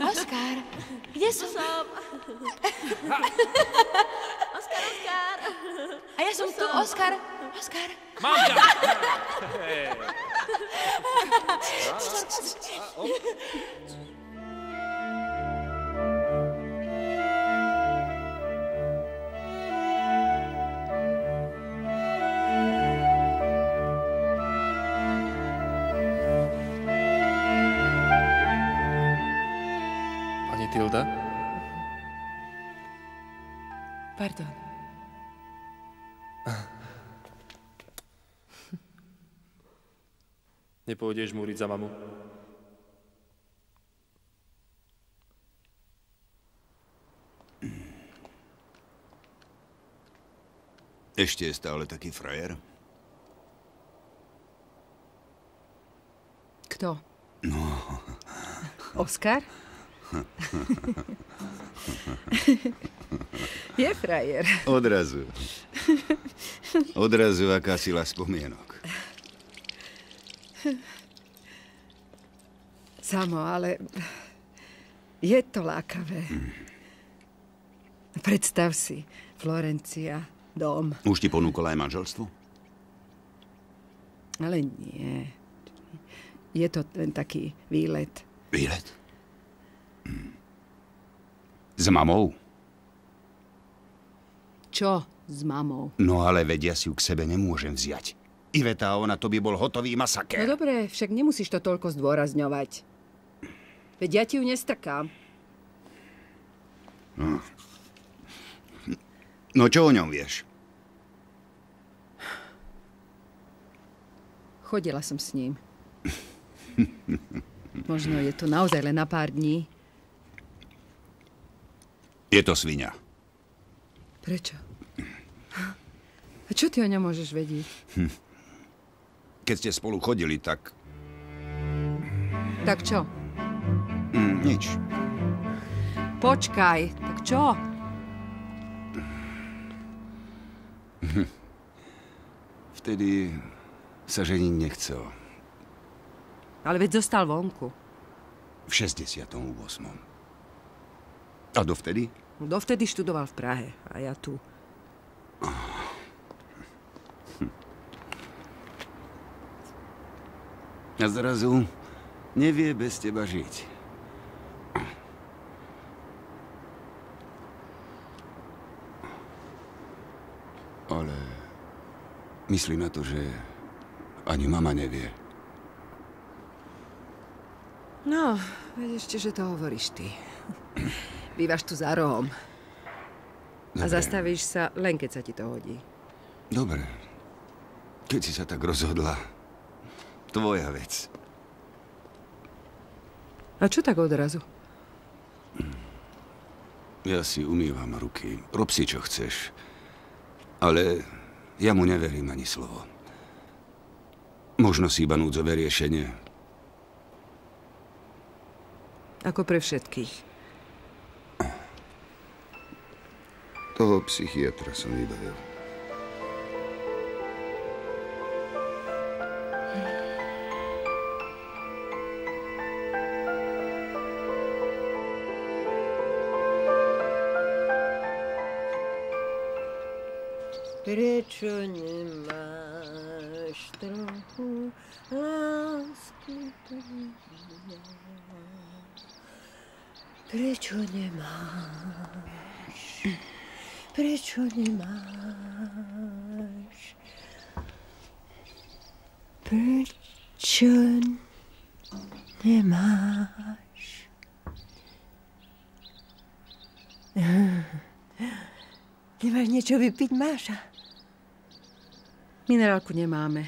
Oskar. Kde som? Oskar, Oskar. A ja som tu, Oskar. Oskar. Mám ťa! Pani Tilda? Pardon. Nepôjdeš múriť za mamu? Ešte je stále taký frajer? Kto? No. Oskar? Je frajer. Odrazu. Odrazu aká sila spomienok. Samo, ale je to lákavé. Predstav si, Florencia, dom. Už ti ponúkol aj manželstvo? Ale nie. Je to len taký výlet. Výlet? S mamou? Čo s mamou? No ale vedia si ju k sebe nemôžem vziať. Iveta, ona to by bol hotový masakér. No dobre, však nemusíš to toľko zdôrazňovať. Veď ja ti ju nestrkám. No čo o ňom vieš? Chodila som s ním. Možno je to naozaj len na pár dní. Je to sviňa. Prečo? A čo ty o ňom môžeš vedieť? Keď ste spolu chodili, tak... Tak čo? Nič. Počkaj, tak čo? Vtedy sa ženiť nechcel. Ale veď zostal vonku. V 68. A dovtedy? Dovtedy študoval v Prahe a ja tu. A zrazu nevie bez teba žiť. Ale myslí na to, že ani mama nevie. No, veď ešte, že to hovoríš ty. Bývaš tu za rohom. A zastavíš sa len, keď sa ti to hodí. Dobre. Keď si sa tak rozhodla, tvoja vec. A čo tak odrazu? Ja si umývam ruky. Rob si, čo chceš. Ale ja mu neverím ani slovo. Možno si iba núdzové riešenie. Ako pre všetkých. Toho psychiatra som vybavil. Prečo nemáš trochu lásky do mňa? Prečo nemáš? Prečo nemáš? Prečo nemáš? Nemáš niečo vypiť, Máša? Minerálku nemáme.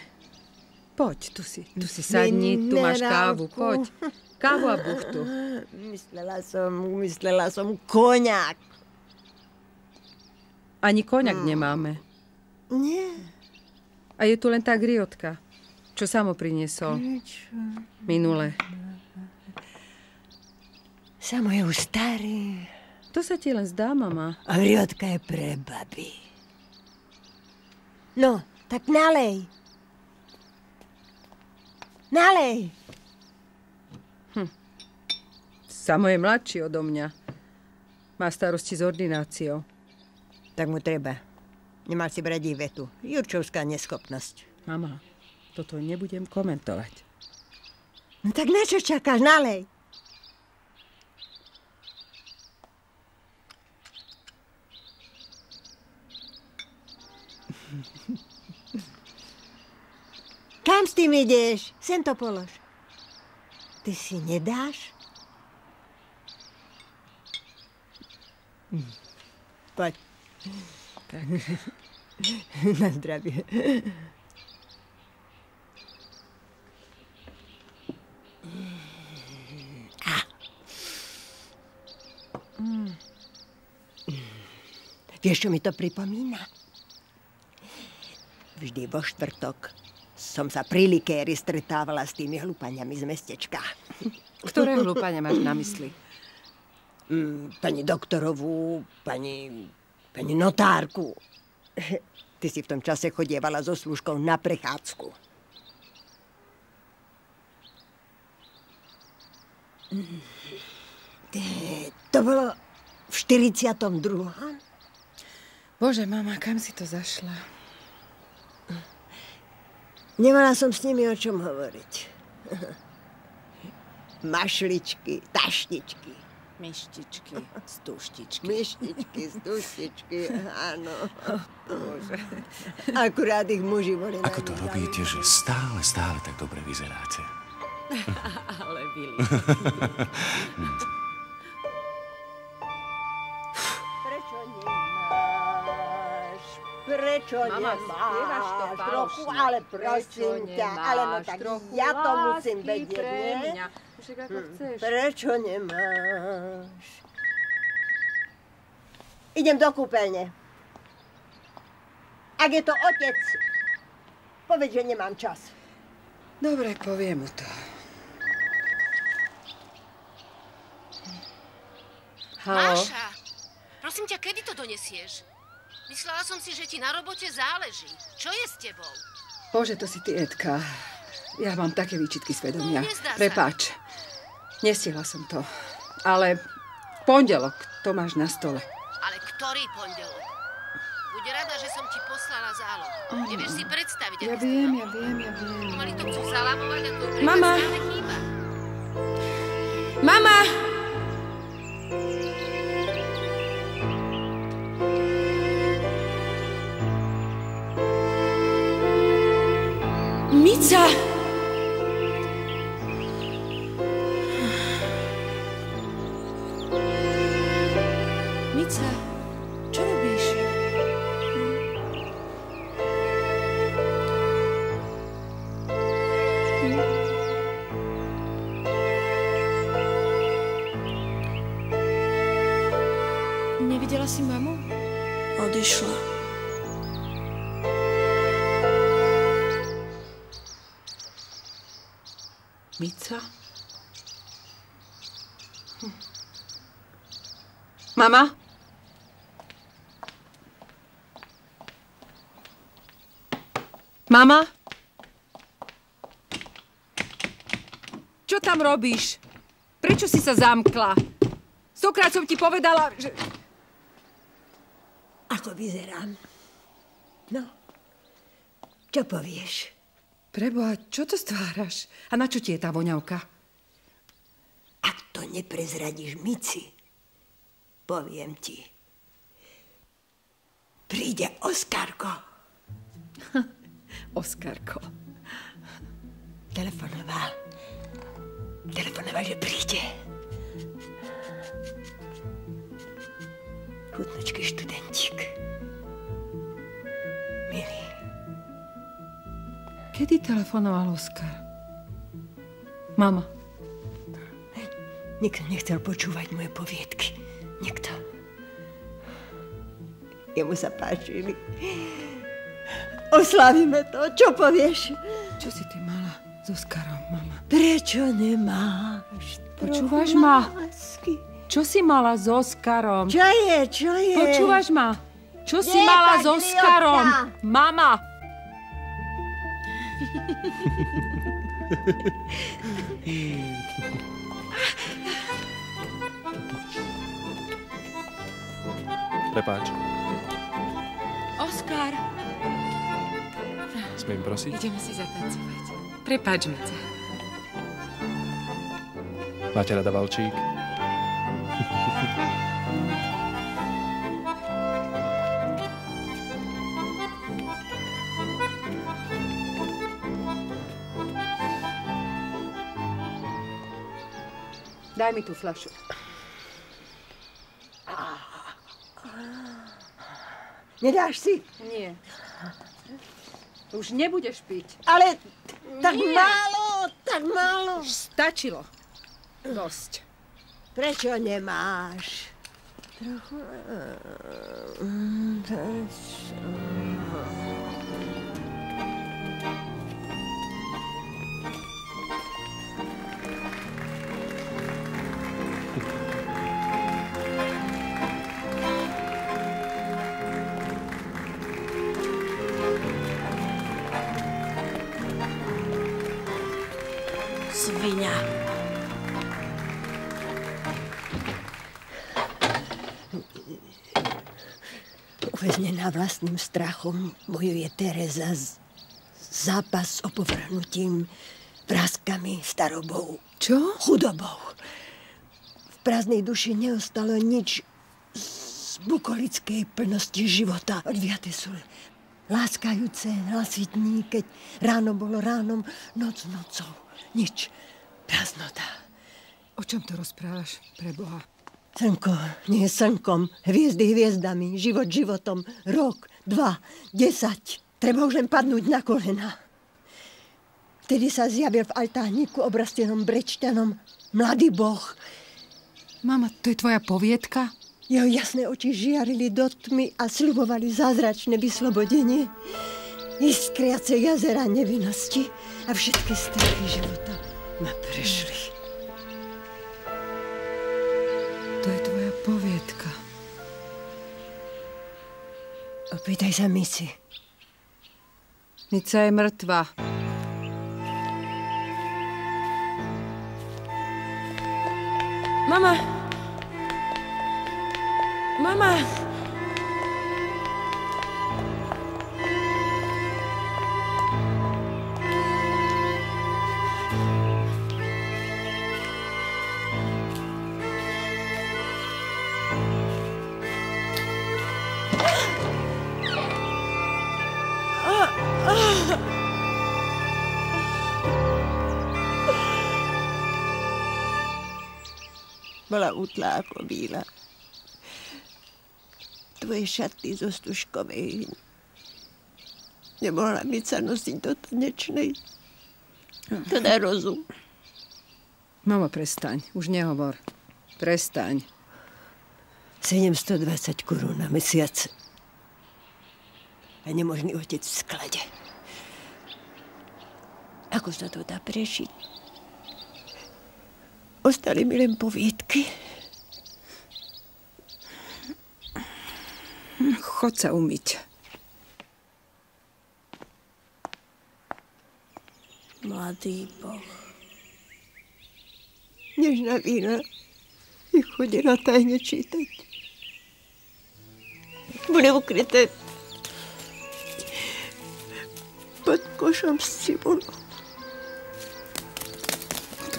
Poď, tu si sadni, tu máš kávu, poď. Kávu a buchtu. Myslela som koňak. Ani koňak nemáme. Nie. A je tu len tá griotka, čo Samo priniesol. Minule. Samo je už starý. To sa ti len zdá, mama. A vriodka je pre baby. No, tak nalej. Nalej. Samo je mladší odo mňa. Má starosti s ordináciou. Tak mu treba. Nemal si brať vetu. Jurčovská neschopnosť. Mama, toto nebudem komentovať. No tak na čo čakáš? Nalej. Kam s tým ideš? Sem to polož. Ty si nedáš? Poď. Tak. Na zdravie. Vieš, čo mi to pripomína? Vždy vo štvrtok som sa pri likéri stretávala s tými hlupaniami z mestečka. Ktoré hlupania máš na mysli? Pani doktorovú, pani notárku. Ty si v tom čase chodievala so slúžkou na prechádzku. To bolo v 42. Bože, mama, kam si to zašla? Nemala som s nimi o čom hovoriť. Mašličky, taštičky. Myštičky, stuštičky. Myštičky, stuštičky, áno. Bože. Akurát ich muži boli... Ako to robíte, že stále tak dobre vyzeráte? Ale Vili. Prečo nemáš trochu, ale prosím ťa, ale no tak ja to musím vedieť, nie? Prečo nemáš? Idem do kúpeľne. Ak je to otec, povedz, že nemám čas. Dobre, poviem mu to. Haló? Máša, prosím ťa, kedy to donesieš? Myslela som si, že ti na robote záleží. Čo je s tebou? Bože, to si ty, Edka. Ja mám také výčitky svedomia. Nezdá sa. Prepáč. Nestihla som to. Ale v pondelok to máš na stole. Ale ktorý pondelok? Buď rada, že som ti poslala zálohu. Nevieš si predstaviť, Ja viem. Pomaly to chcú zalamovať a to Mama! stále chýba. Mama! Mica! Mica, čo robíš? Nevidela si mamu? Odišla. Mica? Mama? Mama? Čo tam robíš? Prečo si sa zamkla? Stokrát som ti povedala, že... Ako vyzerám? No, čo povieš? Preboha, čo to stváraš? A na čo ti je tá voňavka? Ak to neprezradíš Mici, poviem ti. Príde Oskarko. Oskarko. Telefonoval, že príde. Chutnočky študentík. Milý. Kedy telefonoval Oskar? Mama. Nikto nechcel počúvať moje poviedky. Nikto. Jemu sa páčili. Oslavíme to. Čo povieš? Čo si ty mala s Oskarom, mama? Prečo nemáš Počúvaš ma? lásky? Čo si mala s Oskarom? Čo je? Počúvaš ma? Čo si mala s Oskarom? Mama! Prepáč. Oskar! Smiem prosiť? Ideme si zatancovať. Prepáč mi sa. Máte rada valčík? Daj mi tú fľašu. Nedáš si? Nie. Už nebudeš piť. Ale tak málo. Už stačilo. Dosť. Prečo nemáš? Trochu... Sviňa. Uväznená vlastným strachom bojuje Tereza zápas s opovrhnutím, vrástkami, starobou. Čo? Chudobou. V prázdnej duši neostalo nič z bukolickej plnosti života. Odviaté sú láskajúce hlasitní, keď ráno bolo ránom, noc nocou. Nič. Prázdnota. O čom to rozprávaš, pre Boha? Slnko nie je slnkom, hviezdy hviezdami, život životom, rok, 2, 10. Treba už len padnúť na kolena. Vtedy sa zjavil v altárniku obrastenom brečťanom mladý boh. Mama, to je tvoja poviedka? Jeho jasné oči žiarili do tmy a sľubovali zázračné vyslobodenie. Iskriace jazera nevinnosti a všetky strachy života ma prešli. To je tvoja poviedka. Opýtaj sa Mici. Mica je mŕtva. Mama! Mama! Bola útlá ako bíla. Tvoje šaty zo stužkovej. Nemohla Mica nosiť do tanečnej. To dá rozum. Mama, prestaň. Už nehovor. Prestaň. 720 korún na mesiac. A nemožný otec v sklade. Ako sa to dá prežiť? Ostali mi len poviedky. Chod sa umyť. Mladý boh. Nežná vína ich chodila tajne čítať. Boli ukryté pod košom s cibulou.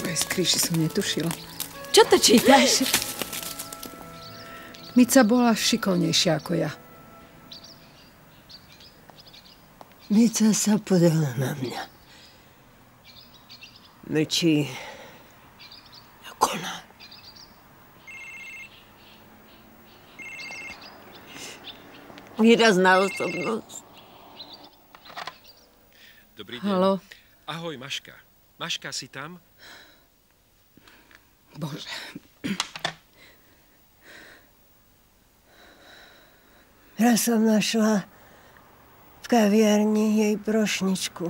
Tvoje skríši som netušila. Čo to čítaš? Mica bola šikovnejšia ako ja. Mica sa podala na mňa. Mlčí a koná. Výrazná osobnosť. Dobrý deň. Haló. Ahoj, Maška. Maška, si tam? Bože. Raz som našla v kaviarni jej brošničku.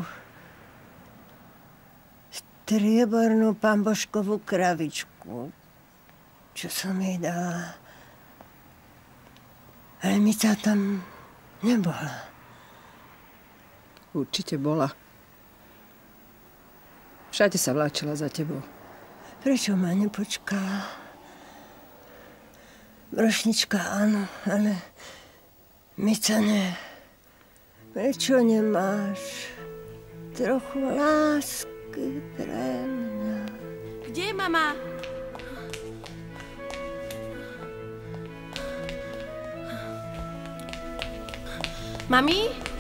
Striebornú pamboškovú kravičku. čo som jej dala. Ale Mica tam nebola. Určite bola. Všade sa vláčila za tebou. Prečo ma nepočkala? Brošnička áno, ale Mica ne. Prečo nemáš trochu lásky pre mňa? Kde je mama? Mami?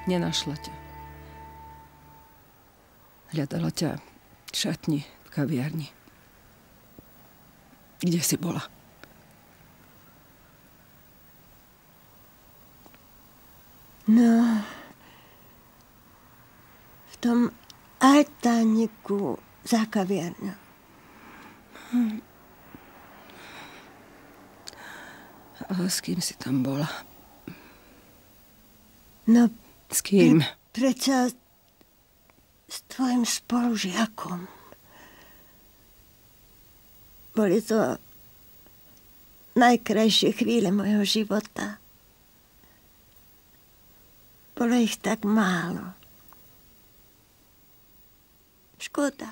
Nenašla ťa. Hľadala ťa v šatni, v kaviarni. Kde si bola? No, v tom altániku za kaviarňou. A s kým si tam bola? No, s kým? Predsa s tvojim spolužiakom. Boli to najkrajšie chvíle mojho života. Bolo ich tak málo. Škoda.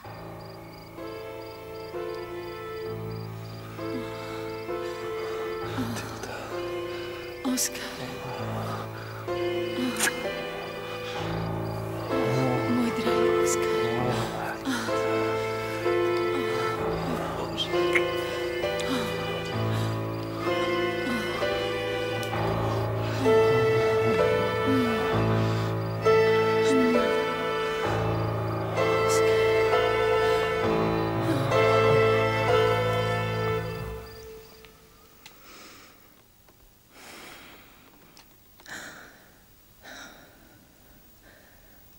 Oskar. Môj drahý Oskar.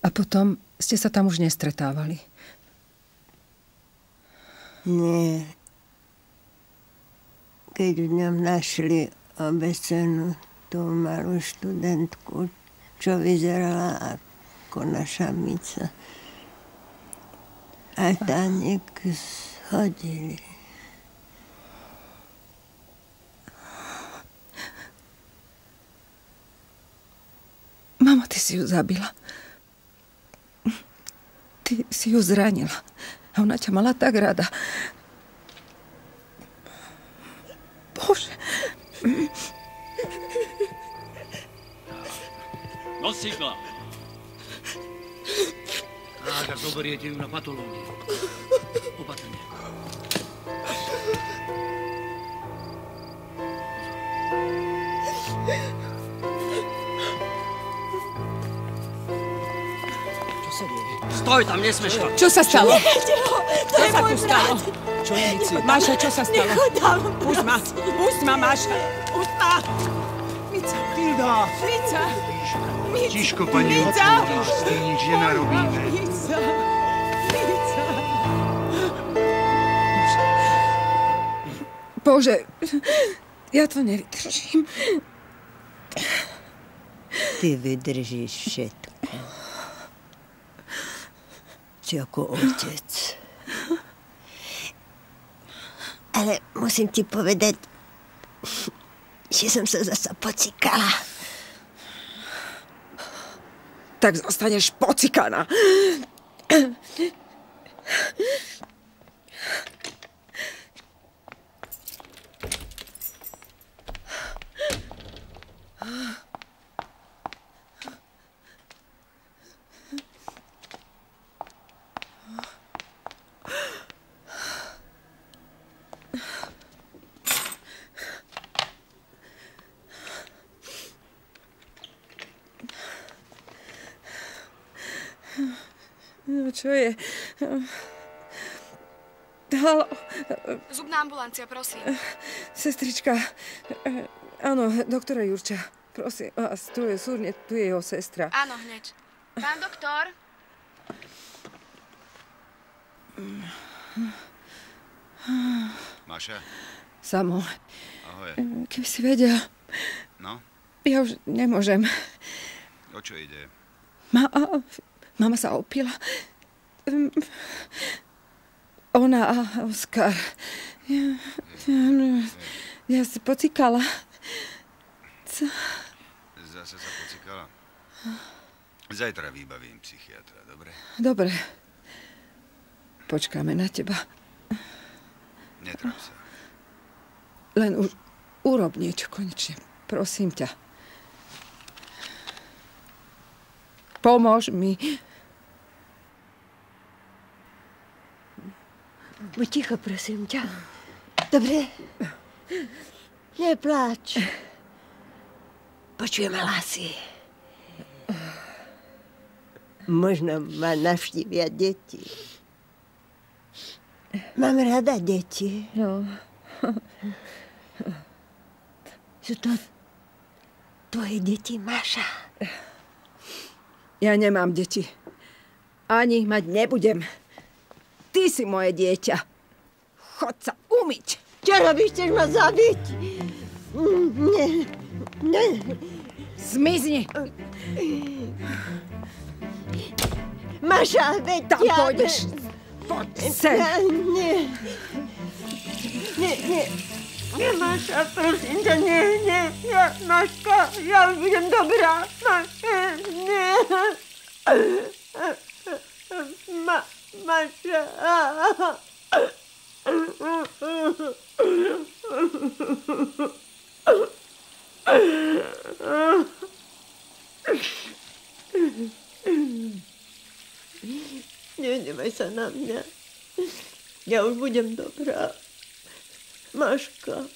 A potom ste sa tam už nestretávali? Nie. Keď v ňom našli obesenú tú malú študentku, čo vyzerala ako naša Mica, altánik zhodili. Mama, ty si ju zabila. Ty si ju zranila. A ona ťa mala tak rada. Bože. Nosíkla. Tak zoberiete ju na patológiu. Opatrne. Stoj tam, nesmeš to. Čo sa stalo? Nechajte ho! To je môj brat! Čo je, Mici? Máša, čo sa stalo? Nechaj tam! Pusť ma, Máša. Pusť ma! Mica. Tilda! Mica. Tiško, pani Ockovi, s tým nič nenarobíme. Mica. Mica. Bože, ja to nevydržím. Ty vydržíš všetko. Si ako otec. Ale musím ti povedať, že som sa zasa pocikala. Tak zostaneš pocikaná. No, čo je? Halo. Zubná ambulancia, prosím. Sestrička. Áno, doktora Jurča. Prosím vás, tu je jeho sestra. Áno, hneď. Pán doktor. Máša? Samo. Ahoj. Keby si vedel. No? Ja už nemôžem. O čo ide? Mama sa opila. Ona a Oskar. Ja si pocikala. Zase sa pocikala? Zajtra vybavím psychiatra, dobre? Dobre. Počkáme na teba. Netráp sa. Len už urob niečo konečne. Prosím ťa. Pomôž mi. Buď ticho, prosím ťa. Dobre? Nepláč. Počujem hlasy. Možno ma navštívia deti. Mám rada deti. No. Sú to tvoje deti, Máša? Ja nemám deti. Ani mať nebudem. Ty si moje dieťa. Chod sa umyť. Čo robíš? Chceš ma zabiť? Nie. Zmizni. Máša, veď tam pôjdeš. Poď sem. Nie. Nie, Máša, prosím ťa, nie. Máška, ja už budem dobrá. Nie. Máša. Nenevaj sa na mňa. Ja už budem dobrá. Máška.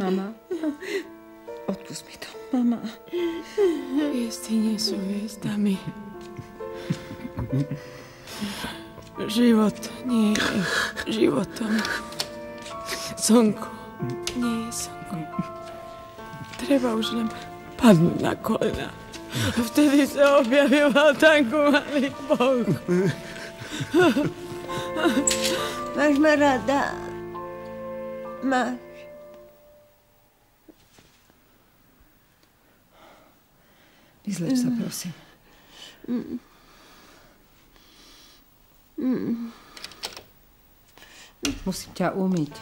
Mama, odpust mi to. Mama. Viesty nie sú hviezdami. Život nie je životom. Slnko nie je slnko. Treba už len padnúť na kolena. A vtedy sa objavil tankovaný Boh. Máš ma rada. Máš. Vyzlep sa, prosím. Musím ťa umyť.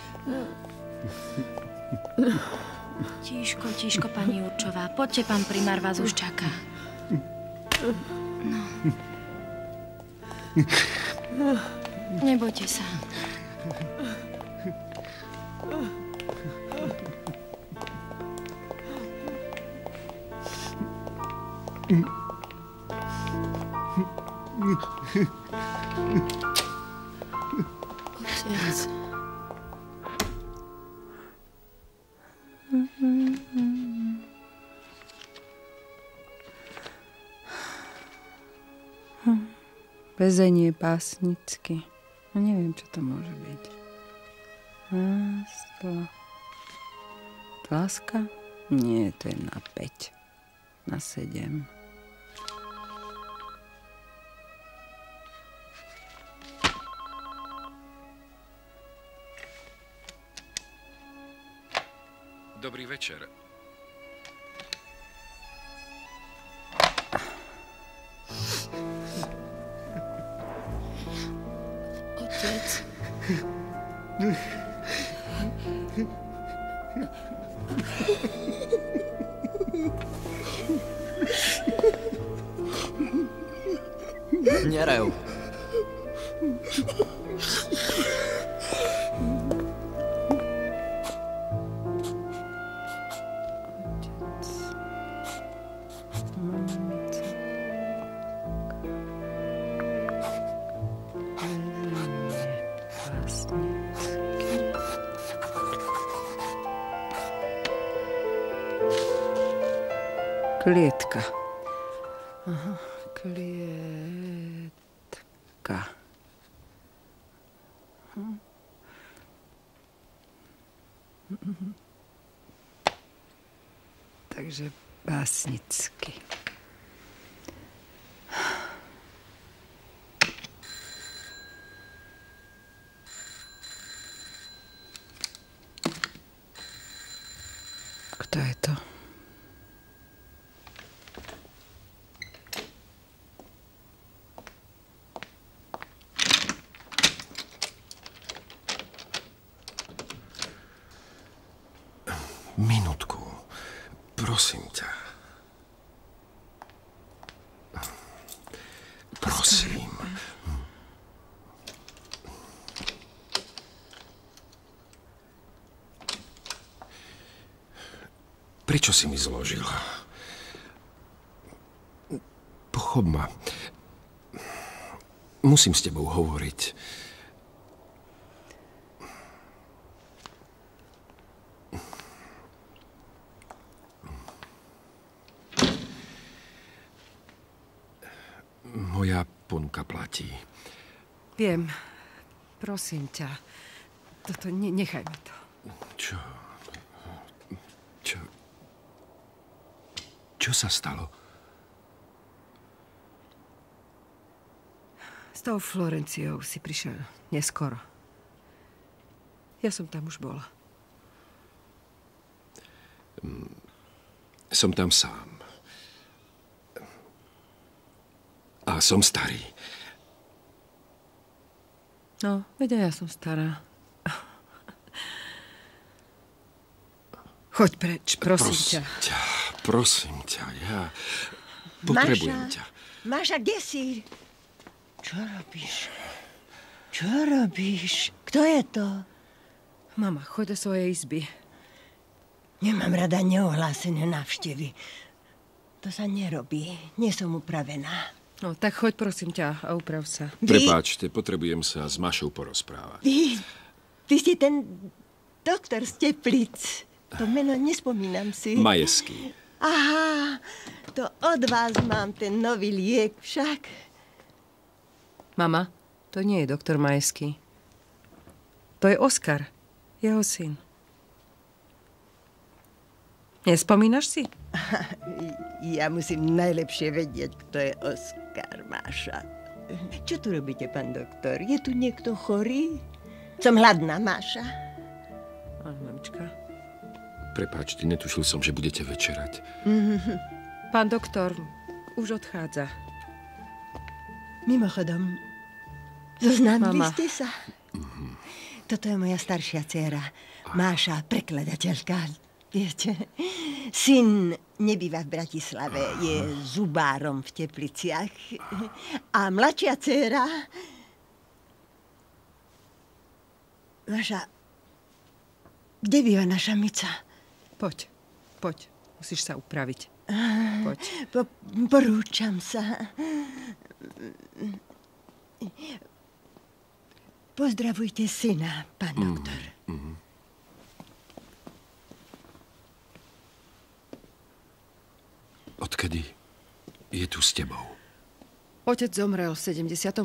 Tíško, pani Jurčová. Poďte, pán primár vás už čaká. No. Nebojte sa. Otec. Väzenie pásnicky. No neviem, čo to môže byť. Láska? Nie, to je na 5. Na 7. Dobrý večer. Otec. Nerev. Klietka. Aha, klietka. Takže básnicky. Kto je to? Minútku. Prosím ťa. Prosím. Prečo si mi zložila? Pochop ma. Musím s tebou hovoriť. Moja ponuka platí. Viem. Prosím ťa. Toto, nechaj mi to. Čo? Čo sa stalo? S tou Florenciou si prišiel neskoro. Ja som tam už bola. Som tam sám. A som starý. No, veď ja som stará. Choď preč, prosím ťa. Prosím ťa, ja potrebujem ťa. Máša, kde si? Čo robíš? Čo robíš? Kto je to? Mama, choď do svojej izby. Nemám rada neohlásené návštevy. To sa nerobí. Nie som upravená. No, tak choď, prosím ťa, a uprav sa. Prepáčte, potrebujem sa s Mašou porozprávať. Vy ste ten doktor z Teplic. To meno nespomínam si. Majeský. Aha, to od vás mám ten nový liek však. Mama, to nie je doktor Majeský. To je Oskar, jeho syn. Nespomínaš si? Ja musím najlepšie vedieť, kto je Oskar, Máša. Čo tu robíte, pán doktor? Je tu niekto chorý? Som hladná, Máša. Áno, mamička. Prepáčte, netušil som, že budete večerať. Pán doktor už odchádza. Mimochodom, zoznámili ste sa? Toto je moja staršia dcéra, Máša, prekladateľka. Viete, syn nebýva v Bratislave, je zubárom v Tepliciach. A mladšia dcéra... Máša, kde býva naša Mica? Poď. Musíš sa upraviť. Poď. Porúčam sa. Pozdravujte syna, pán doktor. Odkedy je tu s tebou? Otec zomrel v 78.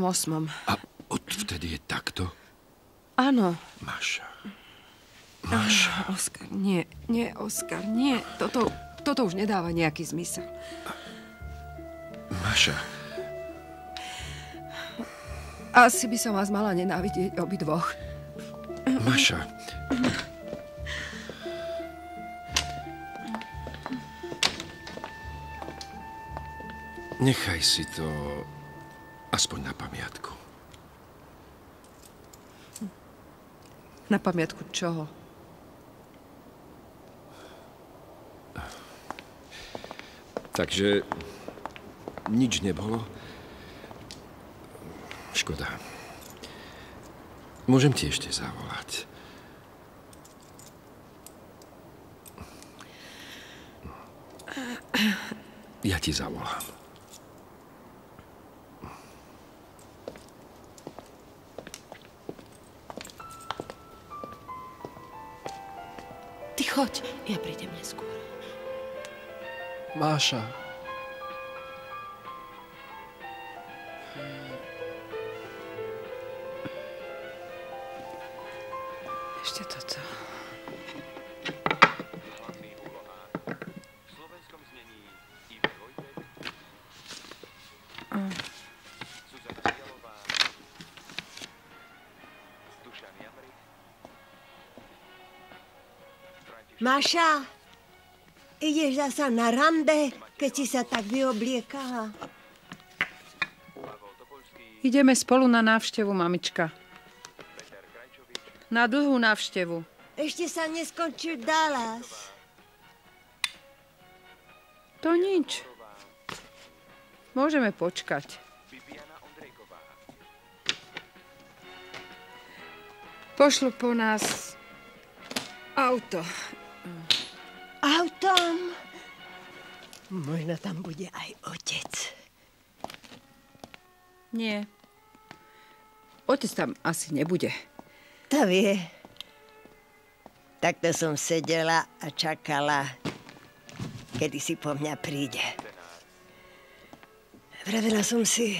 A odvtedy je takto? Áno. Máša. Oskar, nie, Oskar, nie. Toto už nedáva nejaký zmysel. Máša. Asi by som vás mala nenávidieť obidvoch. Máša. Nechaj si to aspoň na pamiatku. Na pamiatku čoho? Takže nič nebolo? Škoda. Môžem ti ešte zavolať. Ja ti zavolám. Ty choď, ja prídem neskôr. Máša. Ešte toto. V slovenskom znení Ivan Vojtek, Zuzana Fialová, Dušan Jamrich, Máša, ideš zasa na rande, keď si sa tak vyobliekala? Ideme spolu na návštevu, mamička. Na dlhú návštevu. Ešte sa neskončil Dallas. To nič. Môžeme počkať. Pošlu po nás auto. Autom? Možno tam bude aj otec. Nie. Otec tam asi nebude. To vie. Takto som sedela a čakala, kedy si po mňa príde. Vravela som si,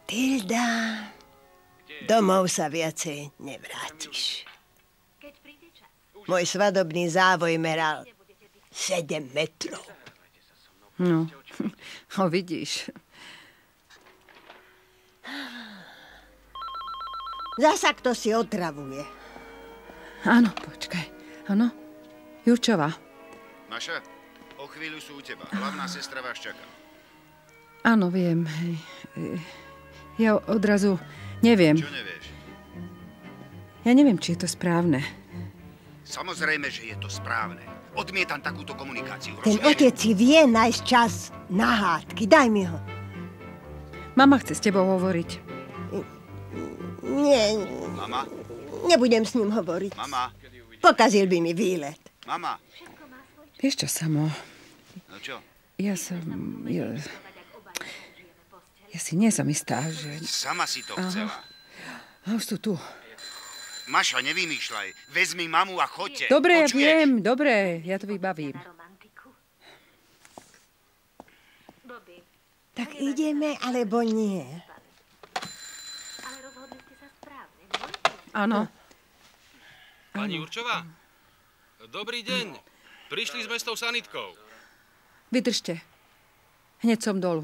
Tilda, domov sa viacej nevrátiš. Môj svadobný závoj meral 7 metrov. No, ho vidíš. Zasa kto si otravuje. Áno, počkaj. Áno, Jurčová. Maša, o chvíľu sú u teba. Hlavná sestra vás čaká. Áno, viem. Ja odrazu neviem. Čo nevieš? Ja neviem, či je to správne. Samozrejme, že je to správne. Odmietam takúto komunikáciu. Ten otec si vie nájsť čas na hádky. Daj mi ho. Mama chce s tebou hovoriť. Nie. Mama? Nebudem s ním hovoriť. Mama? Pokazil by mi výlet. Mama? Vieš čo, Samo? No čo? Ja si nie som istá, že... Sama si to chcela. A už sú tu. Maša, nevymýšľaj. Vezmi mamu a choďte. Dobre, Počuješ? viem, dobre, ja to vybavím. Tak ideme, alebo nie? Áno. Pani Jurčová, dobrý deň. Prišli sme s tou sanitkou. Vydržte. Hneď som dolu.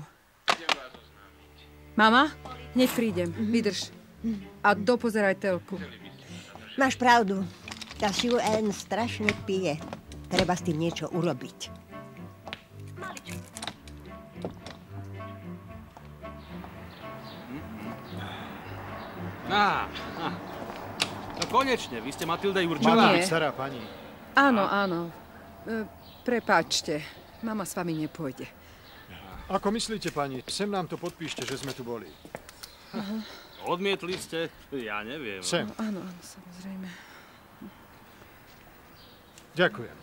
Mama, hneď prídem. Vydrž. A dopozeraj telku. Máš pravdu. Tá Sue-Ann strašne pije. Treba s tým niečo urobiť. No konečne, vy ste Matilda Jurčová. Nie. Stará pani. Áno, áno. Prepáčte. Mama s vami nepôjde. Ako myslíte, pani? Sem nám to podpíšte, že sme tu boli. Aha. Odmietli ste? Ja neviem. Sem. Áno, áno, samozrejme. Ďakujem.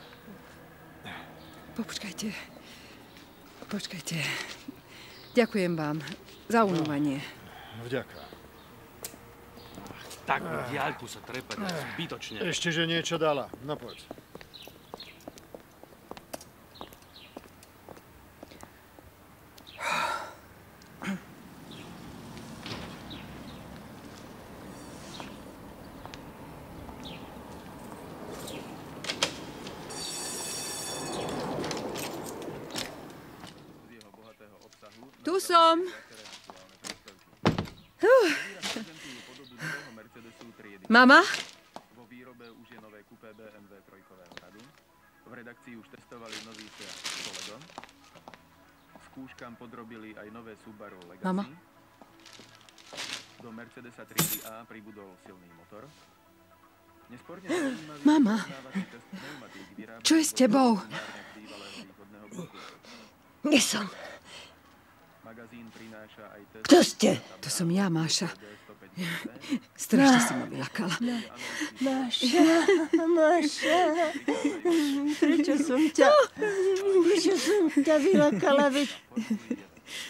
Počkajte. Ďakujem vám za unovanie. No, vďaka. Tak diaľku sa trepať zbytočne. Ešte, že niečo dala. No poď. Tu som. Mama? Vo výrobe už je nové kupé BMW trojkového radu. V redakcii už testovali nový Seat Toledo. Skúškam podrobili aj nové Subaru Legacy. Mama? Do Mercedesa 3 A pribudol silný motor. Nesporne Mama, čo je s tebou? Nie som. Magazín prináša aj test. Kto ste? To som ja, Máša. Strašne si ma vylakala. Máša. Prečo som ťa vylakala?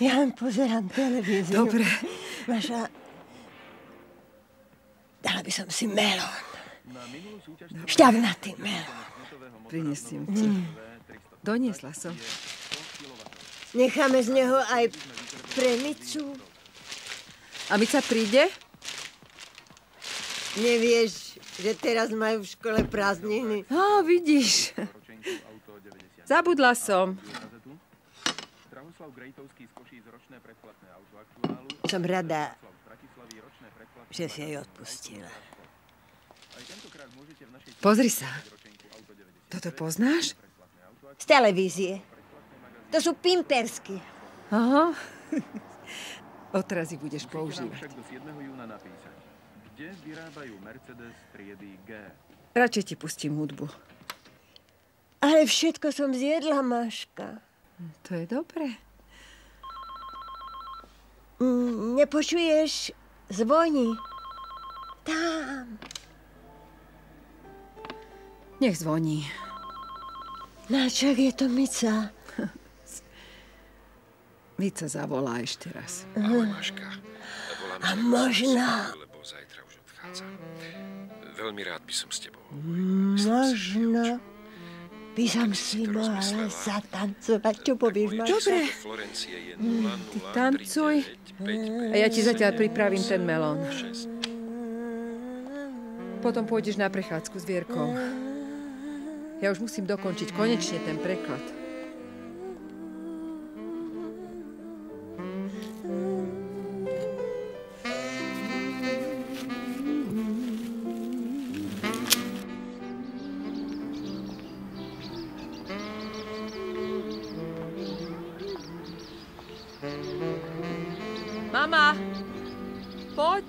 Ja len pozerám televíziu. Dobre. Máša, dala by som si melón. Šťavnatý melón. Prinesiem ti. Doniesla som. Necháme z neho aj pre Micu. A Mica príde? Nevieš, že teraz majú v škole prázdniny? Vidíš. Zabudla som. Som rada, že si jej odpustila. Pozri sa. Toto poznáš? Z televízie. To sú pimpersky. Aha. Odteraz ich budeš používať. Radšej ti pustím hudbu. Ale všetko som zjedla, Máška. To je dobré. Nepočuješ? Zvoní. Tam. Nech zvoní. Načak je to Mica. Mica zavolá ešte raz. Ahoj, Máška. A možno... Lebo zajtra už odchádzam. Veľmi rád by som s tebou. Možno by som si mohla zatancovať. Čo povieš, Máška? Dobre. Ty tancuj. A ja ti zatiaľ pripravím ten melón. Potom pôjdeš na prechádzku s Vierkou. Ja už musím dokončiť konečne ten preklad. Mama, poď.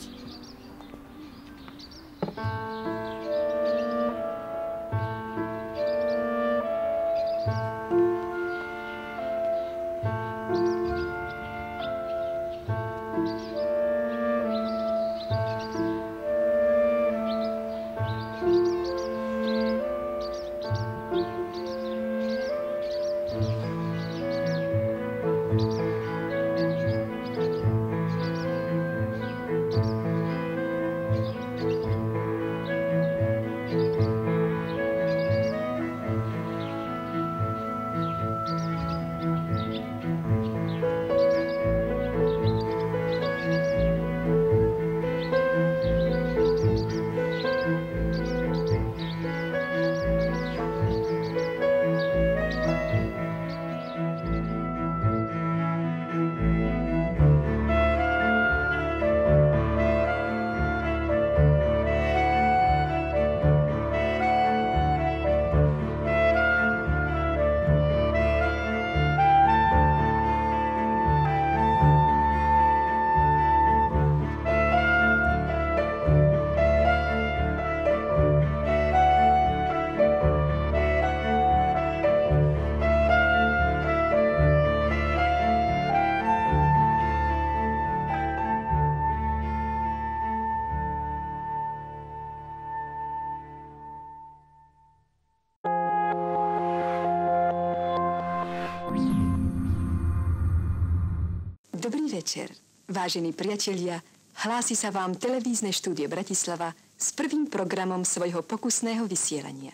Dobrý večer, vážení priatelia. Hlási sa vám televízne štúdio Bratislava s prvým programom svojho pokusného vysielania.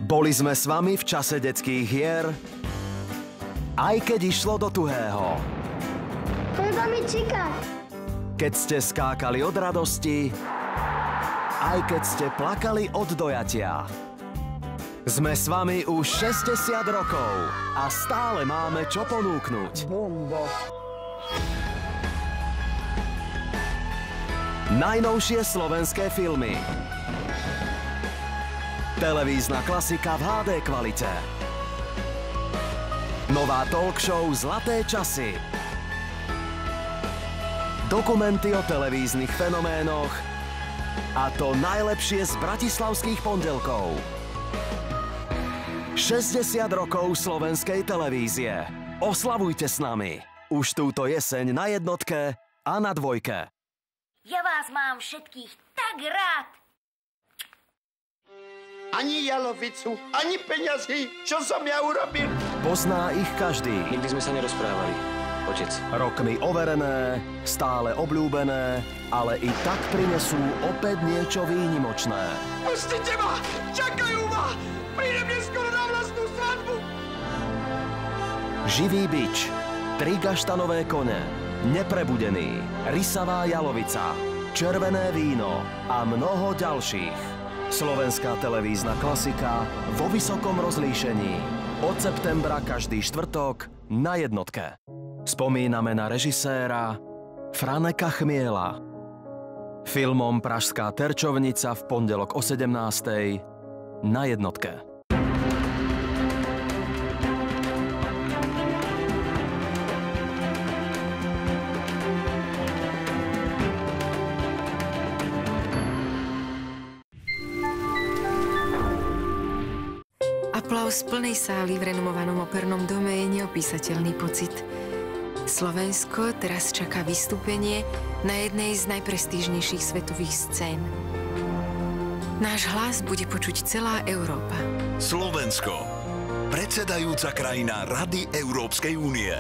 Boli sme s vami v čase detských hier, aj keď išlo do tuhého. Treba mi čikať. Keď ste skákali od radosti, aj keď ste plakali od dojatia. Sme s vami už 60 rokov a stále máme čo ponúknuť. Bombo. Najnovšie slovenské filmy. Televízna klasika v HD kvalite. Nová talk show Zlaté časy. Dokumenty o televíznych fenoménoch. A to najlepšie z bratislavských pondelkov. 60 rokov slovenskej televízie. Oslavujte s nami. Už túto jeseň na Jednotke a na Dvojke. Ja vás mám všetkých tak rád. Ani jalovicu, ani peňazí. Čo som ja urobil? Pozná ich každý. Nikdy sme sa nerozprávali, otec. Rokmi overené, stále obľúbené, ale i tak prinesú opäť niečo výnimočné. Pustite ma! Čakajú ma! Prídem neskoro na vlastnú svadbu! živý bič, 3 gaštanové kone, neprebudený, rysavá jalovica, červené víno a mnoho ďalších. Slovenská televízna klasika vo vysokom rozlíšení. Od septembra každý štvrtok na Jednotke. Spomíname na režiséra Franeka Chmiela. Filmom Pražská terčovnica v pondelok o 17:00 na Jednotke. Aplauz plnej sály v renomovanom opernom dome je neopísateľný pocit. Slovensko teraz čaká vystúpenie na jednej z najprestížnejších svetových scén. Náš hlas bude počuť celá Európa. Slovensko. Predsedajúca krajina Rady Európskej únie.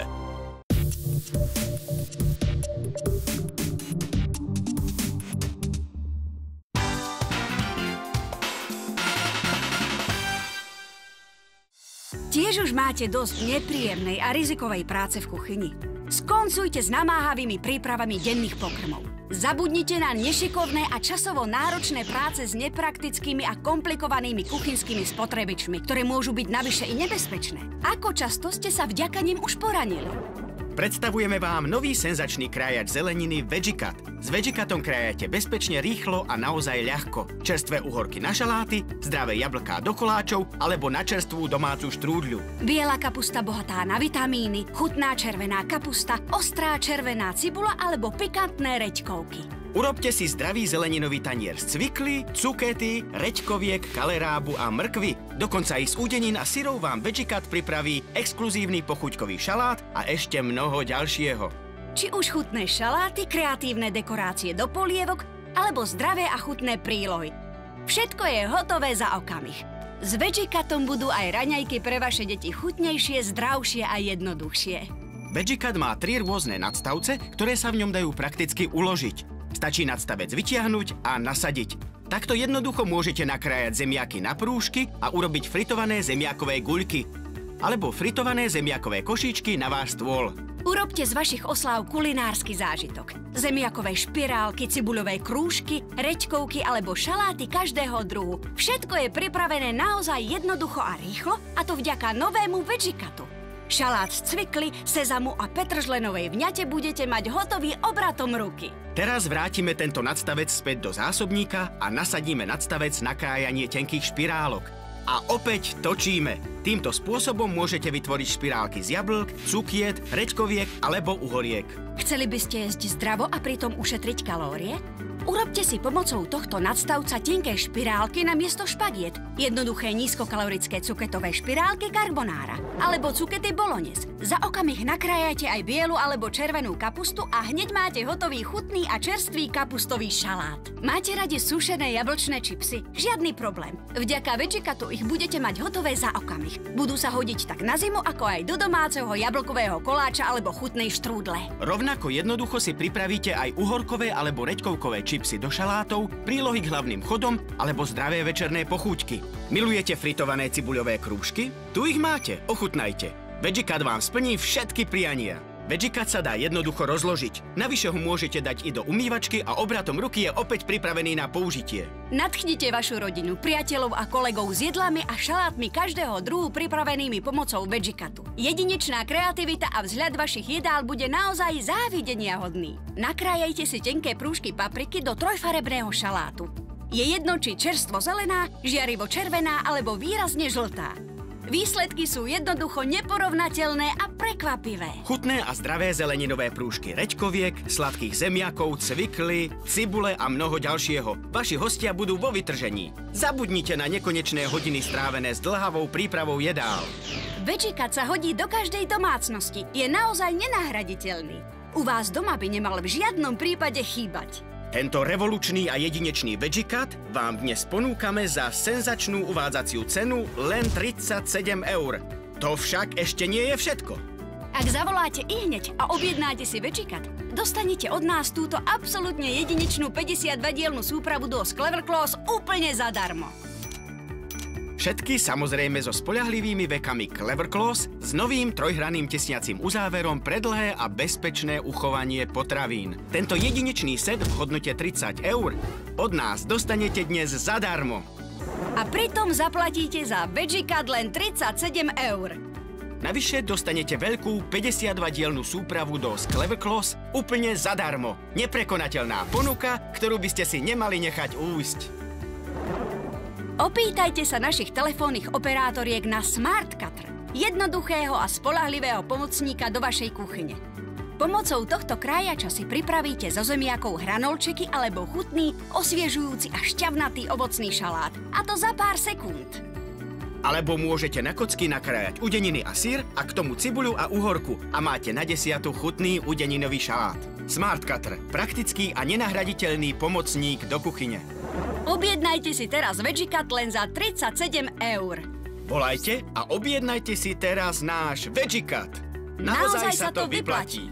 Tiež už máte dosť nepríjemnej a rizikovej práce v kuchyni. Skoncujte s namáhavými prípravami denných pokrmov. Zabudnite na nešikovné a časovo náročné práce s nepraktickými a komplikovanými kuchynskými spotrebičmi, ktoré môžu byť navyše i nebezpečné. Ako často ste sa vďaka nim už poranili? Predstavujeme vám nový senzačný krájač zeleniny Vegicat. S Vegicatom krájate bezpečne, rýchlo a naozaj ľahko. Čerstvé uhorky na šaláty, zdravé jablká do koláčov alebo na čerstvú domácu štrúdľu. Biela kapusta bohatá na vitamíny, chutná červená kapusta, ostrá červená cibula alebo pikantné reďkovky. Urobte si zdravý zeleninový tanier z cvikly, cukety, reďkoviek, kalerábu a mrkvy. Dokonca i z údenín a syrov vám Vegicat pripraví exkluzívny pochuťkový šalát a ešte mnoho ďalšieho. Či už chutné šaláty, kreatívne dekorácie do polievok, alebo zdravé a chutné prílohy. Všetko je hotové za okamih. S Vegicatom budú aj raňajky pre vaše deti chutnejšie, zdravšie a jednoduchšie. Vegicat má 3 rôzne nadstavce, ktoré sa v ňom dajú prakticky uložiť. Stačí nadstavec vytiahnuť a nasadiť. Takto jednoducho môžete nakrájať zemiaky na prúžky a urobiť fritované zemiakové guľky. Alebo fritované zemiakové košíčky na váš stôl. Urobte z vašich osláv kulinársky zážitok. Zemiakové špirálky, cibuľové krúžky, reďkovky alebo šaláty každého druhu. Všetko je pripravené naozaj jednoducho a rýchlo, a to vďaka novému Vegicatu. Šalát z cvikly, sezamu a petržlenovej vňate budete mať hotový obratom ruky. Teraz vrátime tento nadstavec späť do zásobníka a nasadíme nadstavec na krájanie tenkých špirálok. A opäť točíme. Týmto spôsobom môžete vytvoriť špirálky z jablk, cukiet, reďkoviek alebo uhoriek. Chceli by ste jesť zdravo a pritom ušetriť kalórie? Urobte si pomocou tohto nadstavca tenké špirálky namiesto špagiet. Jednoduché nízkokalorické cuketové špirálky carbonara alebo cukety bolognese. Za okamih nakrájate aj bielu alebo červenú kapustu a hneď máte hotový chutný a čerstvý kapustový šalát. Máte radi sušené jablčné čipsy? Žiadny problém. Vďaka Vegicatu ich budete mať hotové za okamih. Budú sa hodiť tak na zimu, ako aj do domáceho jablkového koláča alebo chutnej štrúdle. Rovnako jednoducho si pripravíte aj uhorkové alebo reďkovkové čipsy do šalátov, prílohy k hlavným chodom alebo zdravé večerné pochúťky. Milujete fritované cibuľové krúžky? Tu ich máte, ochutnajte. Vegicat vám splní všetky priania. Vegicat sa dá jednoducho rozložiť. Navyše ho môžete dať i do umývačky a obratom ruky je opäť pripravený na použitie. Nadchnite vašu rodinu, priateľov a kolegov s jedlami a šalátmi každého druhu pripravenými pomocou Vegicatu. Jedinečná kreativita a vzhľad vašich jedál bude naozaj závideniahodný. Nakrájajte si tenké prúžky papriky do trojfarebného šalátu. Je jedno, či čerstvo zelená, žiarivo červená alebo výrazne žltá. Výsledky sú jednoducho neporovnateľné a prekvapivé. Chutné a zdravé zeleninové prúžky reďkoviek, sladkých zemiakov, cvikly, cibule a mnoho ďalšieho. Vaši hostia budú vo vytržení. Zabudnite na nekonečné hodiny strávené s dlhavou prípravou jedál. Vegicat sa hodí do každej domácnosti. Je naozaj nenahraditeľný. U vás doma by nemal v žiadnom prípade chýbať. Tento revolučný a jedinečný Vegicat vám dnes ponúkame za senzačnú uvádzaciu cenu len 37 €. To však ešte nie je všetko. Ak zavoláte ihneď a objednáte si Vegicat, dostanete od nás túto absolútne jedinečnú 52-dielnu súpravu do Clever Claws úplne zadarmo. Všetky samozrejme so spoľahlivými vekami Clever Claws s novým trojhranným tesniacím uzáverom pre dlhé a bezpečné uchovanie potravín. Tento jedinečný set v hodnote 30 € od nás dostanete dnes zadarmo. A pritom zaplatíte za VeggieCut len 37 €. Navyše dostanete veľkú 52-dielnu súpravu do Clever Claws úplne zadarmo. Neprekonateľná ponuka, ktorú by ste si nemali nechať újsť. Opýtajte sa našich telefónnych operátoriek na Smart Cutter, jednoduchého a spoľahlivého pomocníka do vašej kuchyne. Pomocou tohto krájača si pripravíte zo zemiakov hranolčeky alebo chutný, osviežujúci a šťavnatý ovocný šalát. A to za pár sekúnd. Alebo môžete na kocky nakrájať udeniny a syr a k tomu cibuľu a uhorku a máte na desiatu chutný udeninový šalát. Smart Cutter, praktický a nenahraditeľný pomocník do kuchyne. Objednajte si teraz VeggieCut len za 37 €. Volajte a objednajte si teraz náš VeggieCut. Naozaj sa to vyplatí.